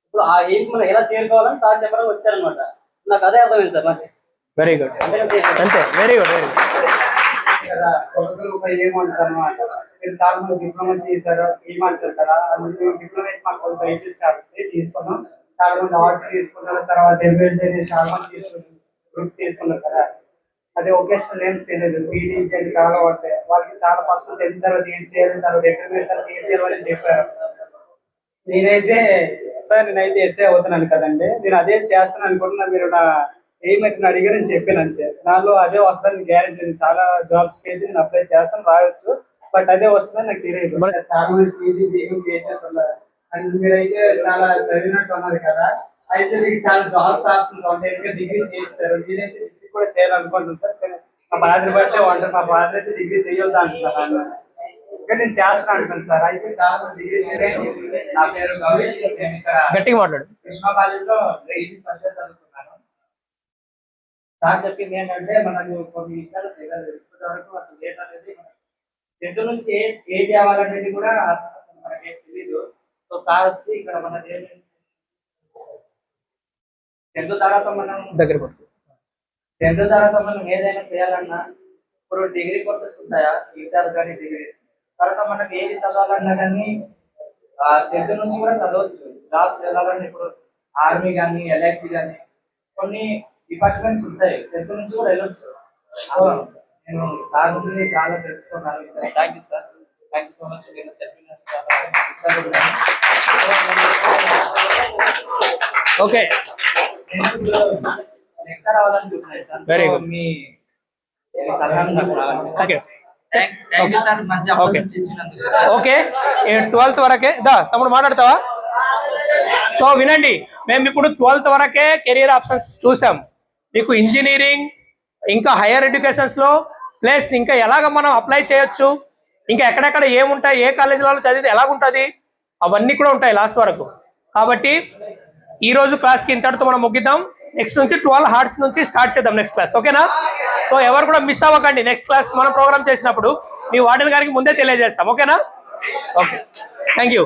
ఇప్పుడు ఆ ఎయిమ్ మనం ఎలా చేరుకోవాలని సార్ చెప్పడానికి వచ్చారనమాట. నాకు అదే అర్థమైంది సార్. మంచి వెరీ గుడ్, అంతే, వెరీ గుడ్, వెరీ గుడ్. ఒక్కొక్కరు ఒక ఎయిమ్ అంటారు అనమాట. మీరు చాలా మంది డిప్లొమా చేశారు, ఎయిమ్ అంటారు కదా. డిప్లొమా మాకు కొంత ఐటీస్ కాబట్టి తీసుకున్నాం. చాలా మంది ఆర్ట్స్ తీసుకున్నారు, తర్వాత ఎంబీఏ చాలా మంది గ్రూప్ తీసుకున్నారు కదా. అదే ఒకేషనల్ ఏం తెలియదు, పీడీసీ అని చాలా ఉంటాయి. వాళ్ళకి చాలా ఫస్ట్ తెలిసిన తర్వాత ఏం చేయాలి, తర్వాత ఇంటర్మీడియట్ తర్వాత ఏం చేయాలని చెప్పారు. నేనైతే ఎస్ఏ అవుతున్నాను కదండి, నేను అదే చేస్తాను అనుకుంటున్నా. మీరు నా ఏమైతే అడిగారని చెప్పాను అంతే. నాలో అదే వస్తుందని గ్యారెంటీ. నేను చాలా జాబ్స్ కి అయితే నేను అప్లై చేస్తాను, రావచ్చు, బట్ అదే వస్తుందని నాకు తెలియదు. చాలా మంది పీజీ బీఎం చేసేస్తున్నారు అండ్ మీరైతే చాలా చదివినట్టు ఉన్నారు కదా, అయితే మీకు చాలా జాబ్స్ ఆప్షన్స్ ఉంటాయి. డిగ్రీ చేస్తారు, నేనైతే డిగ్రీ కూడా చేయాలనుకుంటున్నాను సార్. కానీ మా ఫాదర్ బట్టే ఉంటారు, మా ఫాదర్ అయితే డిగ్రీ చేయొద్దు అంటున్నారు. ఇంకా నేను చేస్తాను అనుకుంటాను సార్. అయితే చాలా మంది డిగ్రీ చేయాలి. నా పేరు గౌరీ, నేను ఇక్కడ గట్టిగా మాట్లాడు. కృష్ణా కాలేజ్లో ఫస్ట్ ఇయర్ చదువుతున్నాను. సార్ చెప్పింది ఏంటంటే మనకు కొన్ని విషయాలు తెలియదు ఇప్పటి వరకు. అసలు డేట్ అనేది 10th నుంచి ఏం చేయాలనేది కూడా అసలు మనకేం తెలీదు. సో సార్ వచ్చి ఇక్కడ మన 10th తర్వాత మనం దగ్గర 10th తర్వాత మనం ఏదైనా చేయాలన్నా ఇప్పుడు డిగ్రీ కోర్సెస్ ఉంటాయా, ఇంటర్ కానీ డిగ్రీ తర్వాత మనకి ఏది చదవాలన్నా కానీ 10th నుంచి కూడా చదవచ్చు. జాబ్స్ వెళ్ళాలన్నా ఇప్పుడు ఆర్మీ కానీ ఎల్ఐసి కానీ కొన్ని డిపార్ట్మెంట్స్ ఉంటాయి, 10th నుంచి కూడా వెళ్ళొచ్చు. నేను సార్ నుంచి చాలా తెలుసుకున్నాను. Thank you sir, thank you so much. నేను చెప్పినట్టు ఓకే, నెక్స్ట్ అవ్వాలనుకుంటున్నాను సార్. వెరీ గుడ్, మీ సలహాలు నాకు కావాలి. ఓకే, థ్యాంక్ యూ సార్, మంచి అవకాశం ఇచ్చినందుకు. ఓకే. 12th వరకే తమ్ముడు మాట్లాడతావా? సో వినండి, మేము ఇప్పుడు 12th వరకే కెరియర్ ఆప్షన్స్ చూసాం. మీకు ఇంజనీరింగ్ ఇంకా హైయర్ ఎడ్యుకేషన్స్లో ప్లస్ ఇంకా ఎలాగ మనం అప్లై చేయొచ్చు, ఇంకా ఎక్కడెక్కడ ఏముంటాయి, ఏ కాలేజీలలో చదివితే ఎలాగుంటుంది, అవన్నీ కూడా ఉంటాయి లాస్ట్ వరకు. కాబట్టి ఈరోజు క్లాస్కి ఇంతటితో మనం ముగిద్దాం. నెక్స్ట్ నుంచి 12 హార్ట్స్ నుంచి స్టార్ట్ చేద్దాం నెక్స్ట్ క్లాస్, ఓకేనా? సో ఎవరు కూడా మిస్ అవ్వకండి. నెక్స్ట్ క్లాస్ మనం ప్రోగ్రామ్ చేసినప్పుడు మీ వార్డెన్ గారికి ముందే తెలియజేస్తాం, ఓకేనా? Okay, thank you.